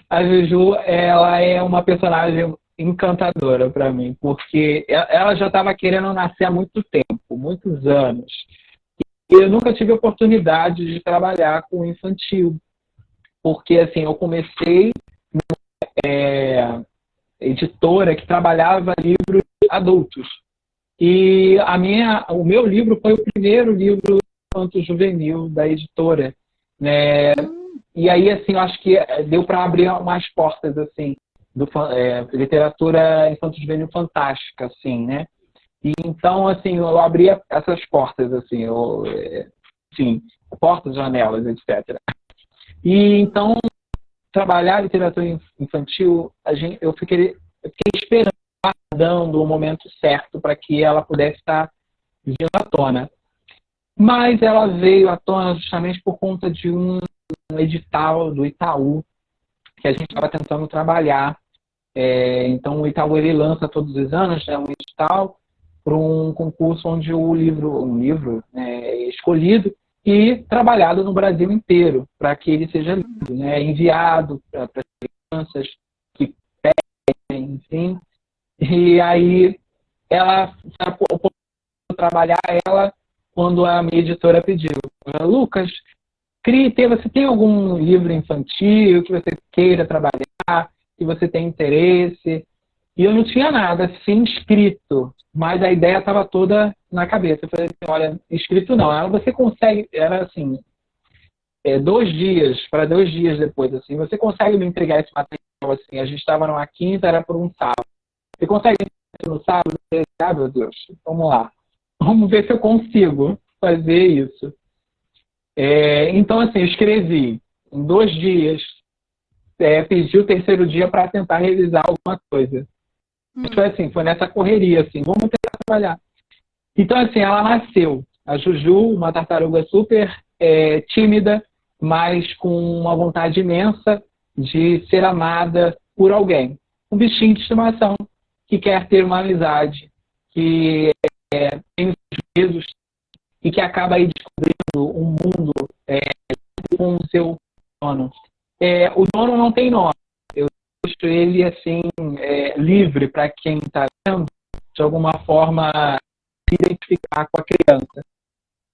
B: A Juju, ela é uma personagem encantadora para mim, porque ela já estava querendo nascer há muito tempo, muitos anos. E eu nunca tive oportunidade de trabalhar com infantil, porque assim, eu comecei editora que trabalhava livros adultos. E o meu livro foi o primeiro livro infanto-juvenil da editora, né? E aí, assim, eu acho que deu para abrir umas portas, assim, literatura infanto-juvenil fantástica, assim, né? E então, assim, eu abria essas portas, assim, enfim, portas, janelas, etc. E então, trabalhar literatura infantil, eu fiquei esperando, dando o momento certo para que ela pudesse estar vindo à tona. Mas ela veio à tona justamente por conta de um edital do Itaú que a gente estava tentando trabalhar. Então, o Itaú ele lança todos os anos, né, um edital para um concurso onde um livro é escolhido e trabalhado no Brasil inteiro, para que ele seja lido, né, enviado para crianças que pedem, enfim. E aí, ela trabalhar ela quando a minha editora pediu. Lucas, você tem algum livro infantil que você queira trabalhar, que você tem interesse? E eu não tinha nada assim escrito, mas a ideia estava toda na cabeça. Eu falei assim, olha, escrito não. Você consegue, era assim, 2 dias, para 2 dias depois, assim, você consegue me entregar esse material, assim, a gente estava numa quinta, era por um sábado. Você consegue no sábado? Ah, meu Deus, vamos lá. Vamos ver se eu consigo fazer isso. Então, assim, eu escrevi em 2 dias, pedi o terceiro dia para tentar revisar alguma coisa. Mas foi assim, foi nessa correria, assim, vamos tentar trabalhar. Então, assim, ela nasceu. A Juju, uma tartaruga super tímida, mas com uma vontade imensa de ser amada por alguém. Um bichinho de estimação que quer ter uma amizade, que tem os medos e que acaba aí descobrindo um mundo com o seu dono. O dono não tem nome. Eu deixo ele assim livre para quem está vendo, de alguma forma, se identificar com a criança.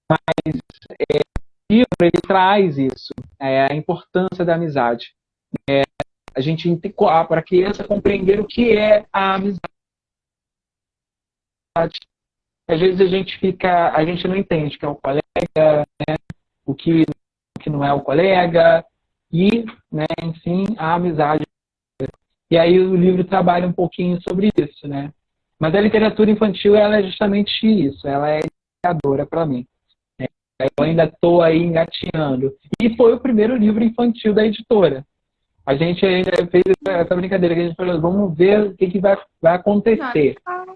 B: Mas o livro ele traz isso, a importância da amizade. A gente para a criança compreender o que é a amizade. Às vezes a gente não entende o que é o colega, né? o que não é o colega, e, né, enfim, a amizade. E aí o livro trabalha um pouquinho sobre isso, né? Mas a literatura infantil, ela é justamente isso, ela é inspiradora para mim. Eu ainda estou aí engatinhando. E foi o primeiro livro infantil da editora. A gente ainda fez essa brincadeira que a gente falou, vamos ver o que vai
A: Não,
B: acontecer.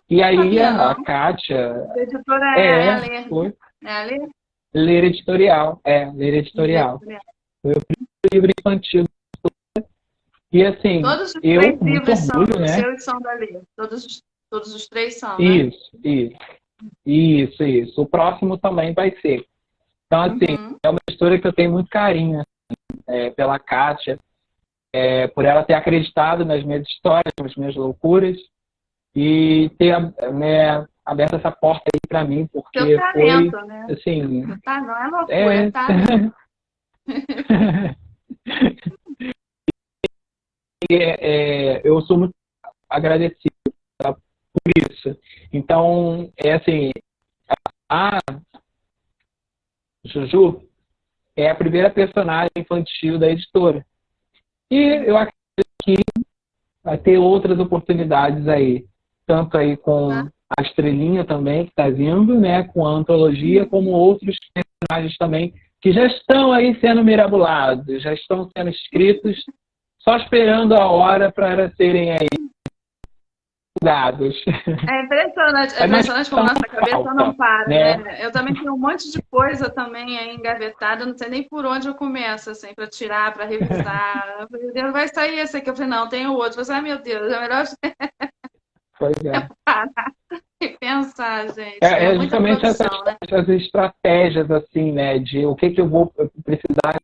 B: E
A: não
B: aí
A: sabia,
B: a
A: não.
B: Kátia,
A: A editora é a
B: é,
A: Ler, né?
B: foi
A: É a Ler?
B: ler editorial, ler
A: Ler
B: editorial.
A: Editorial.
B: Foi o primeiro livro infantil. E assim,
A: Todos os
B: eu
A: três
B: com muito
A: livros são
B: orgulho, né?
A: seus e são da Ler. Todos os três são, né?
B: Isso. O próximo também vai ser. Então, assim,
A: Uhum.
B: é uma história que eu tenho muito carinho pela Kátia, por ela ter acreditado nas minhas histórias, nas minhas loucuras, e ter aberto essa porta aí para mim,
A: Seu
B: porque foi,
A: talento, né?
B: assim,
A: Tá, não é loucura, é
B: é,
A: talento.
B: eu sou muito agradecido por isso. Então, assim, a Juju é a primeira personagem infantil da editora. E eu acredito que vai ter outras oportunidades aí, tanto aí
A: Tá?
B: com a Estrelinha também, que está vindo, né, com a antologia, como outros personagens também, que já estão aí sendo mirabulados, já estão sendo escritos, só esperando a hora para serem aí divulgados.
A: É
B: Mas
A: impressionante como nossa cabeça não
B: falta,
A: para,
B: né?
A: né? Eu também tenho um monte de coisa também aí engavetada, eu não sei nem por onde eu começo, assim, para tirar, para revisar. Eu falei, Deus, vai sair esse aqui. Eu falei, não, tem outro. Eu falei, ai, meu Deus, é melhor
B: Pois é.
A: parar e pensar, gente. É muita
B: Justamente
A: produção, né?
B: essas estratégias, assim, né, de o que eu vou precisar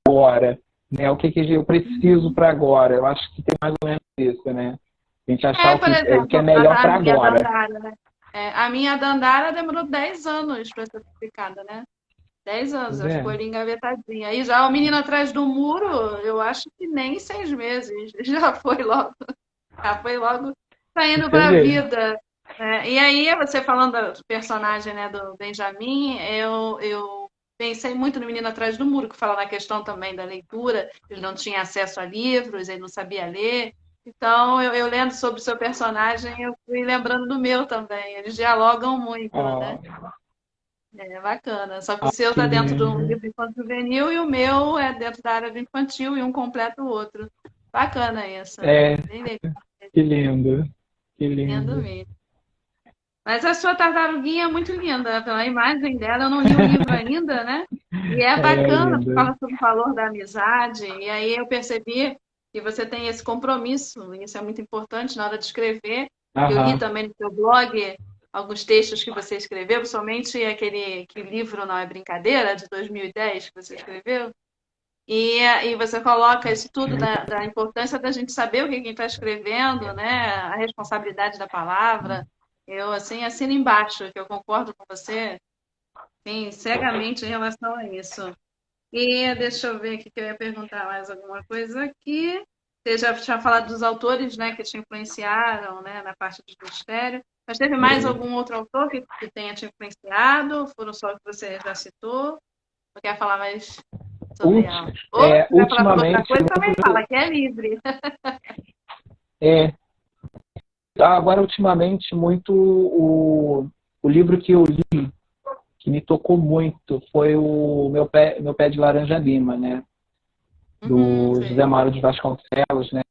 B: agora, né, o que eu preciso para agora. Eu acho que tem mais ou menos isso, né? A gente achar
A: Por
B: o que é
A: exemplo,
B: melhor
A: a
B: para
A: minha
B: agora.
A: Dandara, né? A minha Dandara demorou 10 anos para ser publicada, né? 10 anos,
B: Pois
A: ela ficou
B: é.
A: ali engavetadinha. Aí já o Menino Atrás do Muro, eu acho que nem 6 meses, já foi logo saindo
B: Você
A: para a
B: vê.
A: vida. E aí, você falando do personagem, né, do Benjamin, eu pensei muito no Menino Atrás do Muro, que fala na questão também da leitura, ele não tinha acesso a livros, ele não sabia ler. Então, eu lendo sobre o seu personagem, eu fui lembrando do meu também. Eles dialogam muito, né?
B: Ó,
A: É bacana. Só que o seu
B: que
A: está dentro do
B: lindo.
A: livro infanto juvenil e o meu é dentro da área do infantil e um completa o outro. Bacana isso, né?
B: É,
A: Bem legal,
B: que lindo. Que
A: lindo
B: lindo.
A: mesmo. Mas a sua tartaruguinha é muito linda. Pela imagem dela, eu não li o livro ainda, né? E é
B: Ela é
A: bacana, porque
B: linda.
A: fala sobre o valor da amizade. E aí eu percebi que você tem esse compromisso. E isso é muito importante na hora de escrever. Eu li
B: Aham.
A: também no seu blog alguns textos que você escreveu, principalmente aquele livro Não é Brincadeira, de 2010, que você escreveu. E você coloca isso tudo da importância da gente saber o que a gente está escrevendo, né? A responsabilidade da palavra. Eu, assim, assino embaixo, que eu concordo com você, sim, cegamente em relação a isso. E deixa eu ver aqui que eu ia perguntar mais alguma coisa aqui. Você já tinha falado dos autores, né, que te influenciaram, né, na parte de mistério. Mas teve mais algum outro autor que tenha te influenciado? Foram só os que você já citou? Ou quer falar mais sobre
B: Ulti-
A: ela? Ou se quiser falar sobre outra
B: ultimamente,
A: coisa, também fala, que é livre.
B: é, agora ultimamente muito o livro que eu li, que me tocou muito, foi o Meu Pé de Laranja Lima, né? Do José
A: Sei.
B: Mauro de Vasconcelos, né?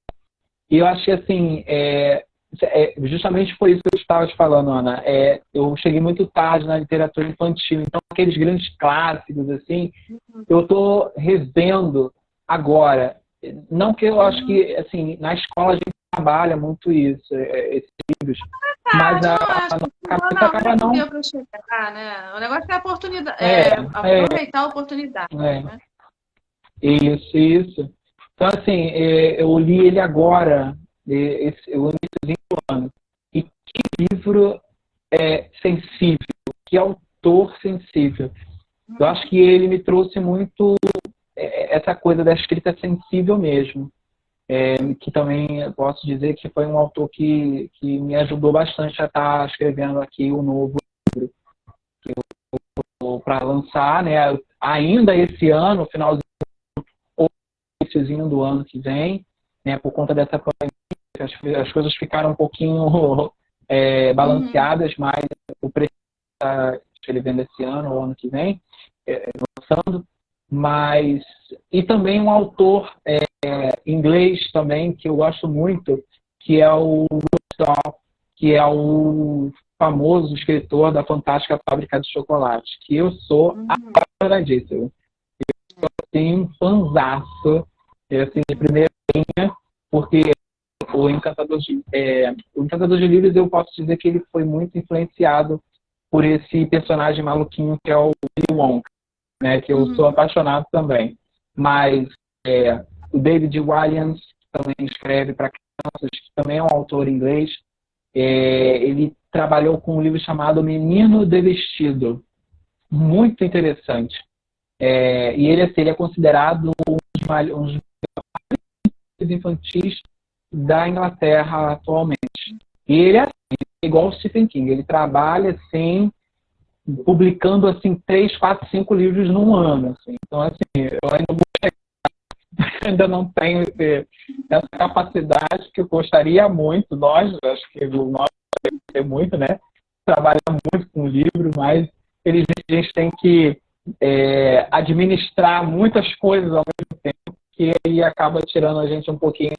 B: E eu acho que, assim, justamente foi isso que eu estava te falando, Ana. Eu cheguei muito tarde na literatura infantil, então aqueles grandes clássicos, assim, eu estou revendo agora. Não que eu acho que, assim, na escola a gente trabalha muito isso, esses livros, mas
A: Verdade,
B: a
A: não, acho que
B: cabeça
A: não,
B: acaba
A: nem
B: não.
A: deu para chegar, né? O negócio é a oportunidade,
B: É, é,
A: aproveitar a oportunidade,
B: é.
A: né?
B: Isso. Então, assim, eu li ele agora, o início do ano. E que livro sensível, que autor sensível. Eu acho que ele me trouxe muito essa coisa da escrita sensível mesmo. Que também eu posso dizer que foi um autor que me ajudou bastante a estar escrevendo aqui o novo para lançar, né? Ainda esse ano, final ou iníciozinho do ano que vem, né? Por conta dessa pandemia. as coisas ficaram um pouquinho balanceadas, mas o preço está escrevendo esse ano ou ano que vem, lançando. Mas, e também um autor inglês também, que eu gosto muito, que é o Roald Dahl, que é o famoso escritor da Fantástica Fábrica de Chocolate, que eu sou apaixonadíssimo. Eu tenho um fanzaço, assim, de primeira linha, porque o Encantador de Livros, eu posso dizer que ele foi muito influenciado por esse personagem maluquinho que é o Willy Wonka, né, que eu sou apaixonado também. Mas o David Walliams também escreve para crianças, que também é um autor inglês. Ele trabalhou com um livro chamado Menino de Vestido, muito interessante. E ele é considerado um dos infantis da Inglaterra atualmente. E ele é igual o Stephen King, ele trabalha assim, publicando assim 3, 4, 5 livros num ano. Assim. Então, assim, eu ainda não tenho essa capacidade que eu gostaria muito. Nós, acho que nós temos muito, né? Trabalha muito com o livro, mas felizmente a gente tem que administrar muitas coisas ao mesmo tempo, que aí acaba tirando a gente um pouquinho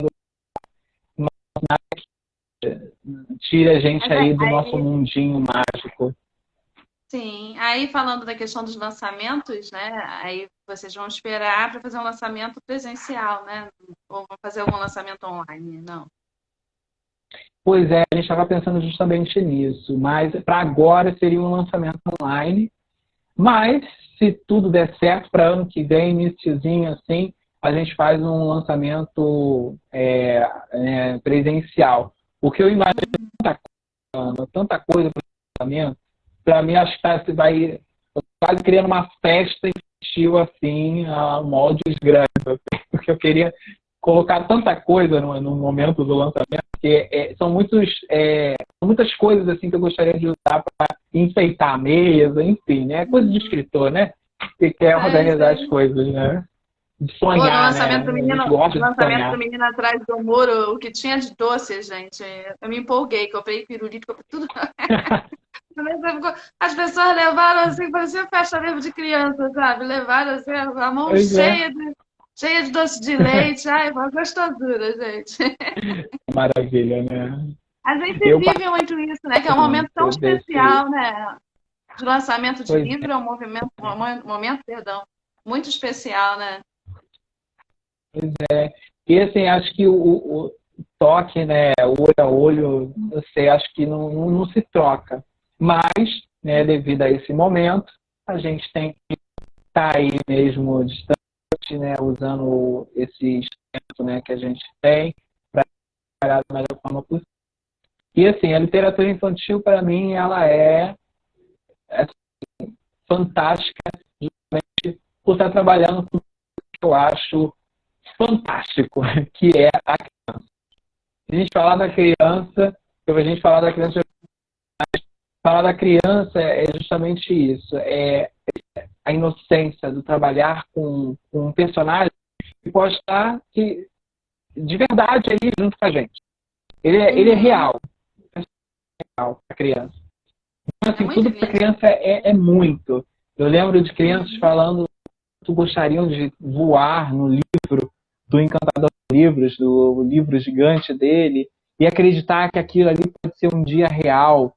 B: tira a gente aí do nosso mundinho mágico.
A: Sim, aí falando da questão dos lançamentos, né? Aí vocês vão esperar para fazer um lançamento presencial, né? Ou vão fazer algum lançamento online? Não.
B: Pois é, a gente estava pensando justamente nisso, mas para agora seria um lançamento online. Mas, se tudo der certo, para ano que vem, iniciozinho assim, a gente faz um lançamento presencial. O que eu imagino tanta coisa para o lançamento, para mim, acho que vai quase criando uma festa infantil assim, a moldes grandes, assim, porque eu queria colocar tanta coisa no momento do lançamento, porque são muitas coisas assim que eu gostaria de usar para enfeitar a mesa, enfim, né? Coisa de escritor, né? Que quer organizar as coisas, né? De sonhar,
A: no lançamento do menino,
B: sonhar.
A: Do menino atrás do muro, o que tinha de doce, gente. Eu me empolguei, comprei pirulito, comprei tudo. As pessoas levaram assim, parecia festa mesmo de criança, sabe? Levaram assim, a mão cheia de doce de leite. Ai, uma gostosura, gente.
B: Maravilha, né?
A: A gente vive muito isso, né? Que é um momento tão especial, né? De lançamento de livro é um momento, perdão, muito especial, né?
B: Pois é. E assim, acho que o toque, né, olho a olho, eu sei, acho que não se troca. Mas, né, devido a esse momento, a gente tem que estar aí mesmo distante, né, usando esse instrumento, né, que a gente tem para trabalhar da melhor forma possível. E assim, a literatura infantil, para mim, ela é fantástica, justamente por estar trabalhando com o que eu acho fantástico, que é a criança. Se a gente falar da criança, falar da criança é justamente isso, é a inocência do trabalhar com um personagem que pode estar de verdade ali junto com a gente. Ele é real, para a criança. Então, assim, tudo para a criança é muito. Eu lembro de crianças falando que gostariam de voar no livro do Encantador de Livros, do livro gigante dele, e acreditar que aquilo ali pode ser um dia real.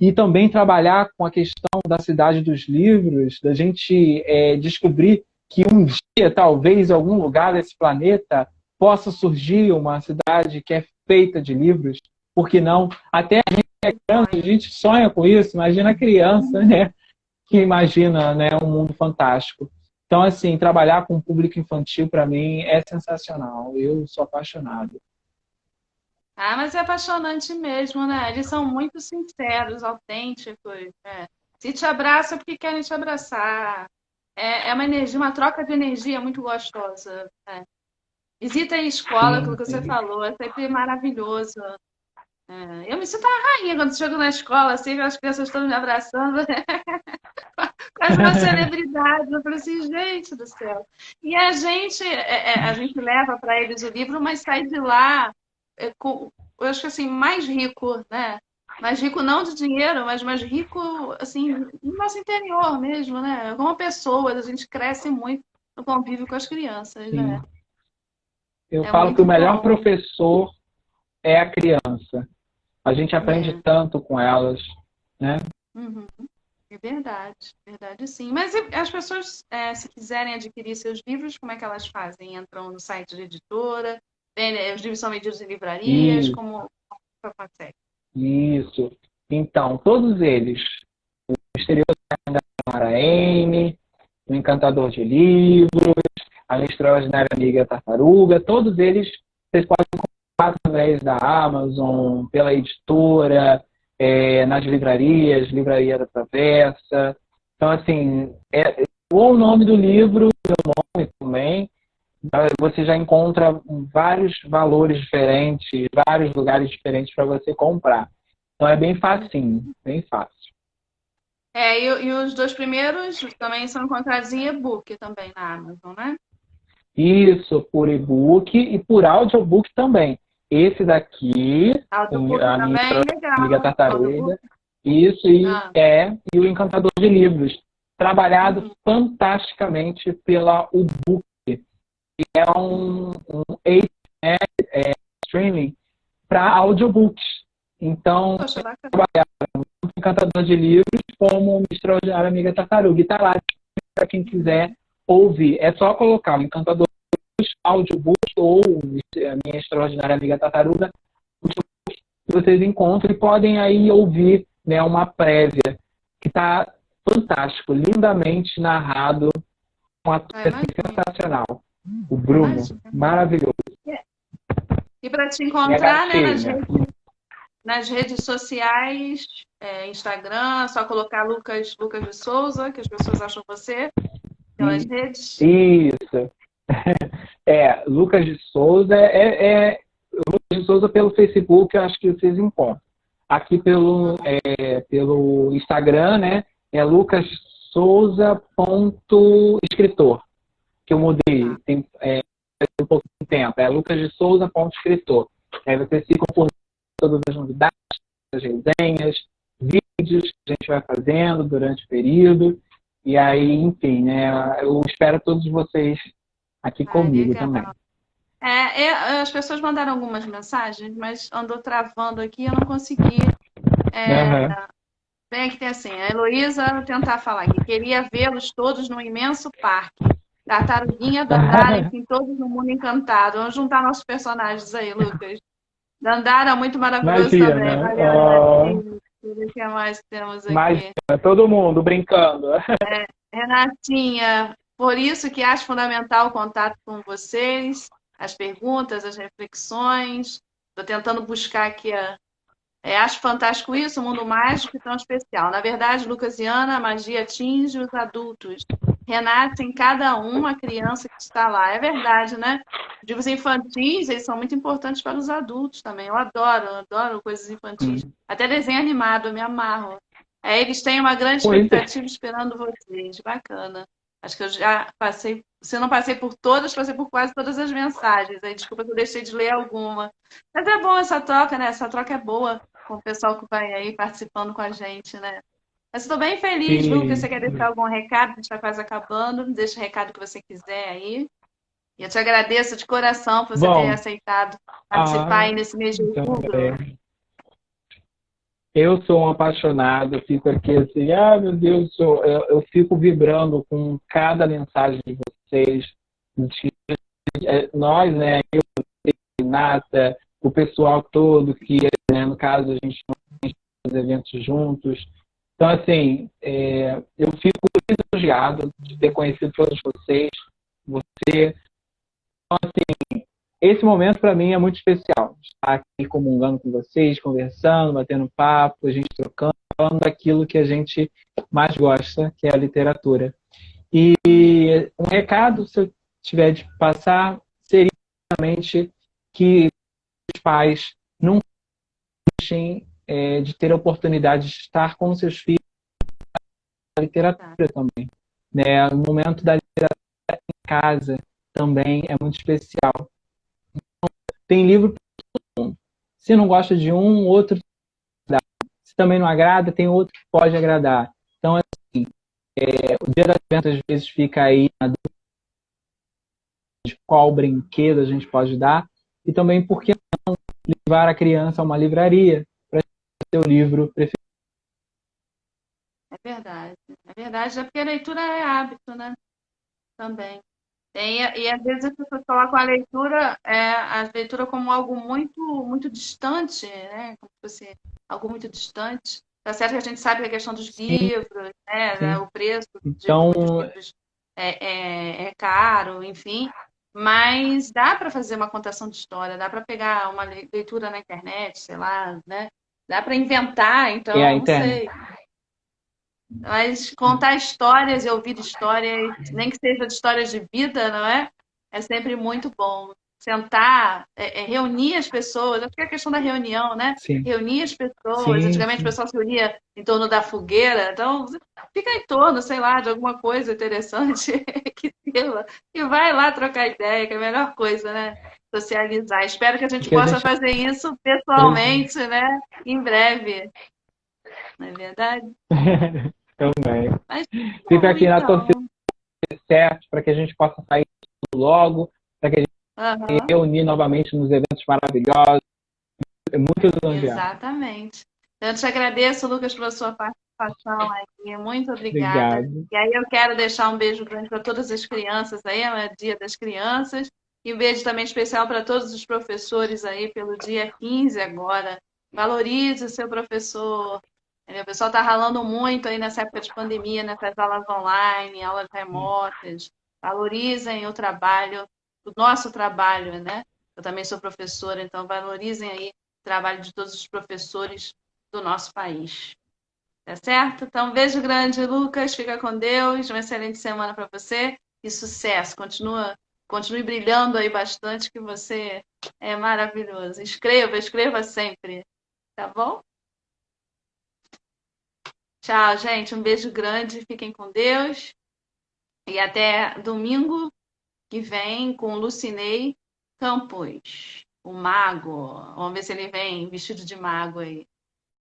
B: E também trabalhar com a questão da cidade dos livros, da gente descobrir que um dia, talvez, em algum lugar desse planeta, possa surgir uma cidade que é feita de livros. Por que não? Até a gente é criança, a gente sonha com isso. Imagina a criança, né? Que imagina, né, um mundo fantástico. Então, assim, trabalhar com o público infantil, para mim, é sensacional. Eu sou apaixonado.
A: Ah, mas é apaixonante mesmo, né? Eles são muito sinceros, autênticos. Né? Se te abraçam, é porque querem te abraçar. É uma energia, uma troca de energia muito gostosa. Né? Visita a escola, aquilo que você falou, é sempre maravilhoso. Eu me sinto a rainha quando chego na escola, assim, as crianças estão me abraçando. Quase uma celebridade. Eu falei assim, gente do céu. E a gente leva para eles o livro, mas sai de lá eu acho que assim, mais rico, né? Mais rico não de dinheiro, mas mais rico, assim, no nosso interior mesmo, né? Como pessoas, a gente cresce muito no convívio com as crianças, né?
B: Sim. Eu
A: É
B: falo que o
A: muito
B: melhor
A: bom.
B: professor é a criança. A gente aprende
A: É.
B: tanto com elas, né?
A: Uhum. É verdade sim. Mas e as pessoas, se quiserem adquirir seus livros, como é que elas fazem? Entram no site da editora, os livros são vendidos em livrarias,
B: E
A: como consegue?
B: isso. Então, todos eles, Misterioso Mara Amy, O Encantador de Livros, A Minha Extraordinária Amiga Tartaruga, todos eles vocês podem comprar através da Amazon, pela editora, nas livrarias, Livraria da Travessa. Então, assim, o nome do livro, meu nome também, você já encontra vários valores diferentes, vários lugares diferentes para você comprar. Então é bem facinho, bem fácil.
A: E os dois primeiros também são encontrados em e-book também na Amazon, né?
B: Isso, por e-book e por audiobook também. Esse daqui,
A: Audiobook
B: a minha
A: também,
B: amiga
A: legal. Audiobook.
B: Tartaruga, isso
A: Ah,
B: e o Encantador de Livros, trabalhado
A: uhum.
B: fantasticamente pela Ubook, que é um streaming para audiobooks. Então,
A: Poxa, bacana.
B: Encantador de Livros como Uma Extraordinária Amiga Tartaruga. E está lá para quem quiser ouvir. É só colocar o Encantador de Livros, audiobook ou a Minha Extraordinária Amiga Tartaruga, que vocês encontram e podem aí ouvir, né, uma prévia que está fantástico, lindamente narrado, um ator assim,
A: Imagina,
B: sensacional. O Bruno,
A: imagina.
B: maravilhoso.
A: E para te
B: Minha
A: encontrar, né,
B: gatinha.
A: nas redes sociais, Instagram, só colocar Lucas de Souza, que as pessoas acham você, pelas
B: E,
A: redes.
B: isso. Lucas de Souza Lucas de Souza pelo Facebook, eu acho que vocês encontram. Aqui pelo Instagram, né? É lucassouza.escritor, que eu mudei
A: Tá.
B: tem um pouco de tempo. É lucasdesouza.escritor. Aí vocês ficam por todas as novidades, as resenhas, vídeos que a gente vai fazendo durante o período. E aí, enfim, né? Eu espero todos vocês aqui comigo
A: Legal.
B: também.
A: As pessoas mandaram algumas mensagens, mas andou travando aqui, eu não consegui.
B: Uhum.
A: Bem que tem assim, a Heloísa tentar falar aqui, queria vê-los todos num imenso parque. Tartaruguinha, Dandara, enfim, todos no mundo encantado. Vamos juntar nossos personagens aí, Lucas. Dandara, muito maravilhoso também.
B: Imagina,
A: Valeu, Renatinho. Deixa eu ver o que mais que temos
B: imagina,
A: aqui.
B: todo mundo brincando.
A: Renatinha, por isso que acho fundamental o contato com vocês, as perguntas, as reflexões. Estou tentando buscar aqui acho fantástico isso, um mundo mágico e tão especial. Na verdade, Lucas e Ana, a magia atinge os adultos. Renasce em cada uma criança que está lá. É verdade, né? Os livros infantis, eles são muito importantes para os adultos também. Eu adoro coisas infantis. Até desenho animado, eu me amarro. Eles têm uma grande
B: Pois é.
A: expectativa esperando vocês. Bacana. Acho que eu já passei, se eu não passei por todas, passei por quase todas as mensagens. Aí, desculpa se eu deixei de ler alguma. Mas é bom essa troca, né? Essa troca é boa com o pessoal que vai aí participando com a gente, né? Mas estou bem feliz, Lucas. Você
B: Sim.
A: quer deixar algum recado? A gente está quase acabando. Deixa o recado que você quiser aí. E eu te agradeço de coração por você ter
B: Bom,
A: aceitado participar aí nesse mês de
B: então,
A: outubro.
B: eu sou um apaixonado, eu fico aqui assim, meu Deus, eu fico vibrando com cada mensagem de vocês. Nós, né, eu, Renata, o pessoal todo que, né, no caso, a gente faz os eventos juntos. Então, assim, eu fico muito elogiado de ter conhecido todos vocês, você. Então, assim, esse momento para mim é muito especial. Estar aqui comungando com vocês, conversando, batendo papo, a gente trocando, falando daquilo que a gente mais gosta, que é a literatura. E um recado, se eu tiver de passar, seria realmente que os pais não deixem de ter a oportunidade de estar com seus filhos na literatura também. Né? O momento da literatura em casa também é muito especial. Tem livro para todo mundo. Se não gosta de um, outro se também não agrada, tem outro que pode agradar. Então, o Dia das Crianças às vezes fica aí na dúvida de qual brinquedo a gente pode dar, e também por que levar a criança a uma livraria para ter o livro preferido.
A: É verdade. É verdade, é porque a leitura é hábito, né? Também. E às vezes as pessoas colocam a leitura como algo muito, muito distante, né? Como se fosse algo muito distante. Tá certo que a gente sabe que a questão dos
B: Sim,
A: livros, né?
B: sim.
A: O preço de
B: Então,
A: muitos livros é caro, enfim. Mas dá para fazer uma contação de história, dá para pegar uma leitura na internet, sei lá, né? Dá para inventar,
B: é a
A: então, não
B: internet.
A: sei. Mas contar histórias e ouvir histórias, nem que seja de histórias de vida, não é? É sempre muito bom. Sentar, reunir as pessoas, acho que é a questão da reunião, né?
B: Sim,
A: Reunir as pessoas.
B: sim,
A: Antigamente o
B: sim.
A: pessoal se reunia em torno da fogueira, então fica em torno, sei lá, de alguma coisa interessante que sirva. E vai lá trocar ideia, que é a melhor coisa, né? Socializar. Espero que a gente
B: Que a
A: possa
B: gente
A: fazer isso pessoalmente, né? Em breve, não é verdade?
B: também.
A: Mas
B: Fica
A: bom,
B: aqui na torcida
A: então.
B: certo para que a gente possa sair logo, para que a gente se
A: Aham,
B: reunir novamente nos eventos maravilhosos. É muito elogiado.
A: exatamente. Eu te agradeço, Lucas, pela sua participação aqui. Muito obrigada.
B: Obrigado.
A: E aí eu quero deixar um beijo grande para todas as crianças aí, é o Dia das Crianças. E um beijo também especial para todos os professores aí pelo dia 15 agora. Valorize o seu professor. O pessoal está ralando muito aí nessa época de pandemia, nessas aulas online, aulas remotas. Valorizem o trabalho, o nosso trabalho, né? Eu também sou professora, então valorizem aí trabalho de todos os professores do nosso país. Tá certo? Então, um beijo grande, Lucas. Fica com Deus. Uma excelente semana para você e sucesso. Continue brilhando aí bastante, que você é maravilhoso. Escreva, escreva sempre. Tá bom? Tchau, gente. Um beijo grande. Fiquem com Deus. E até domingo que vem com Lucinei Campos, o mago. Vamos ver se ele vem vestido de mago aí.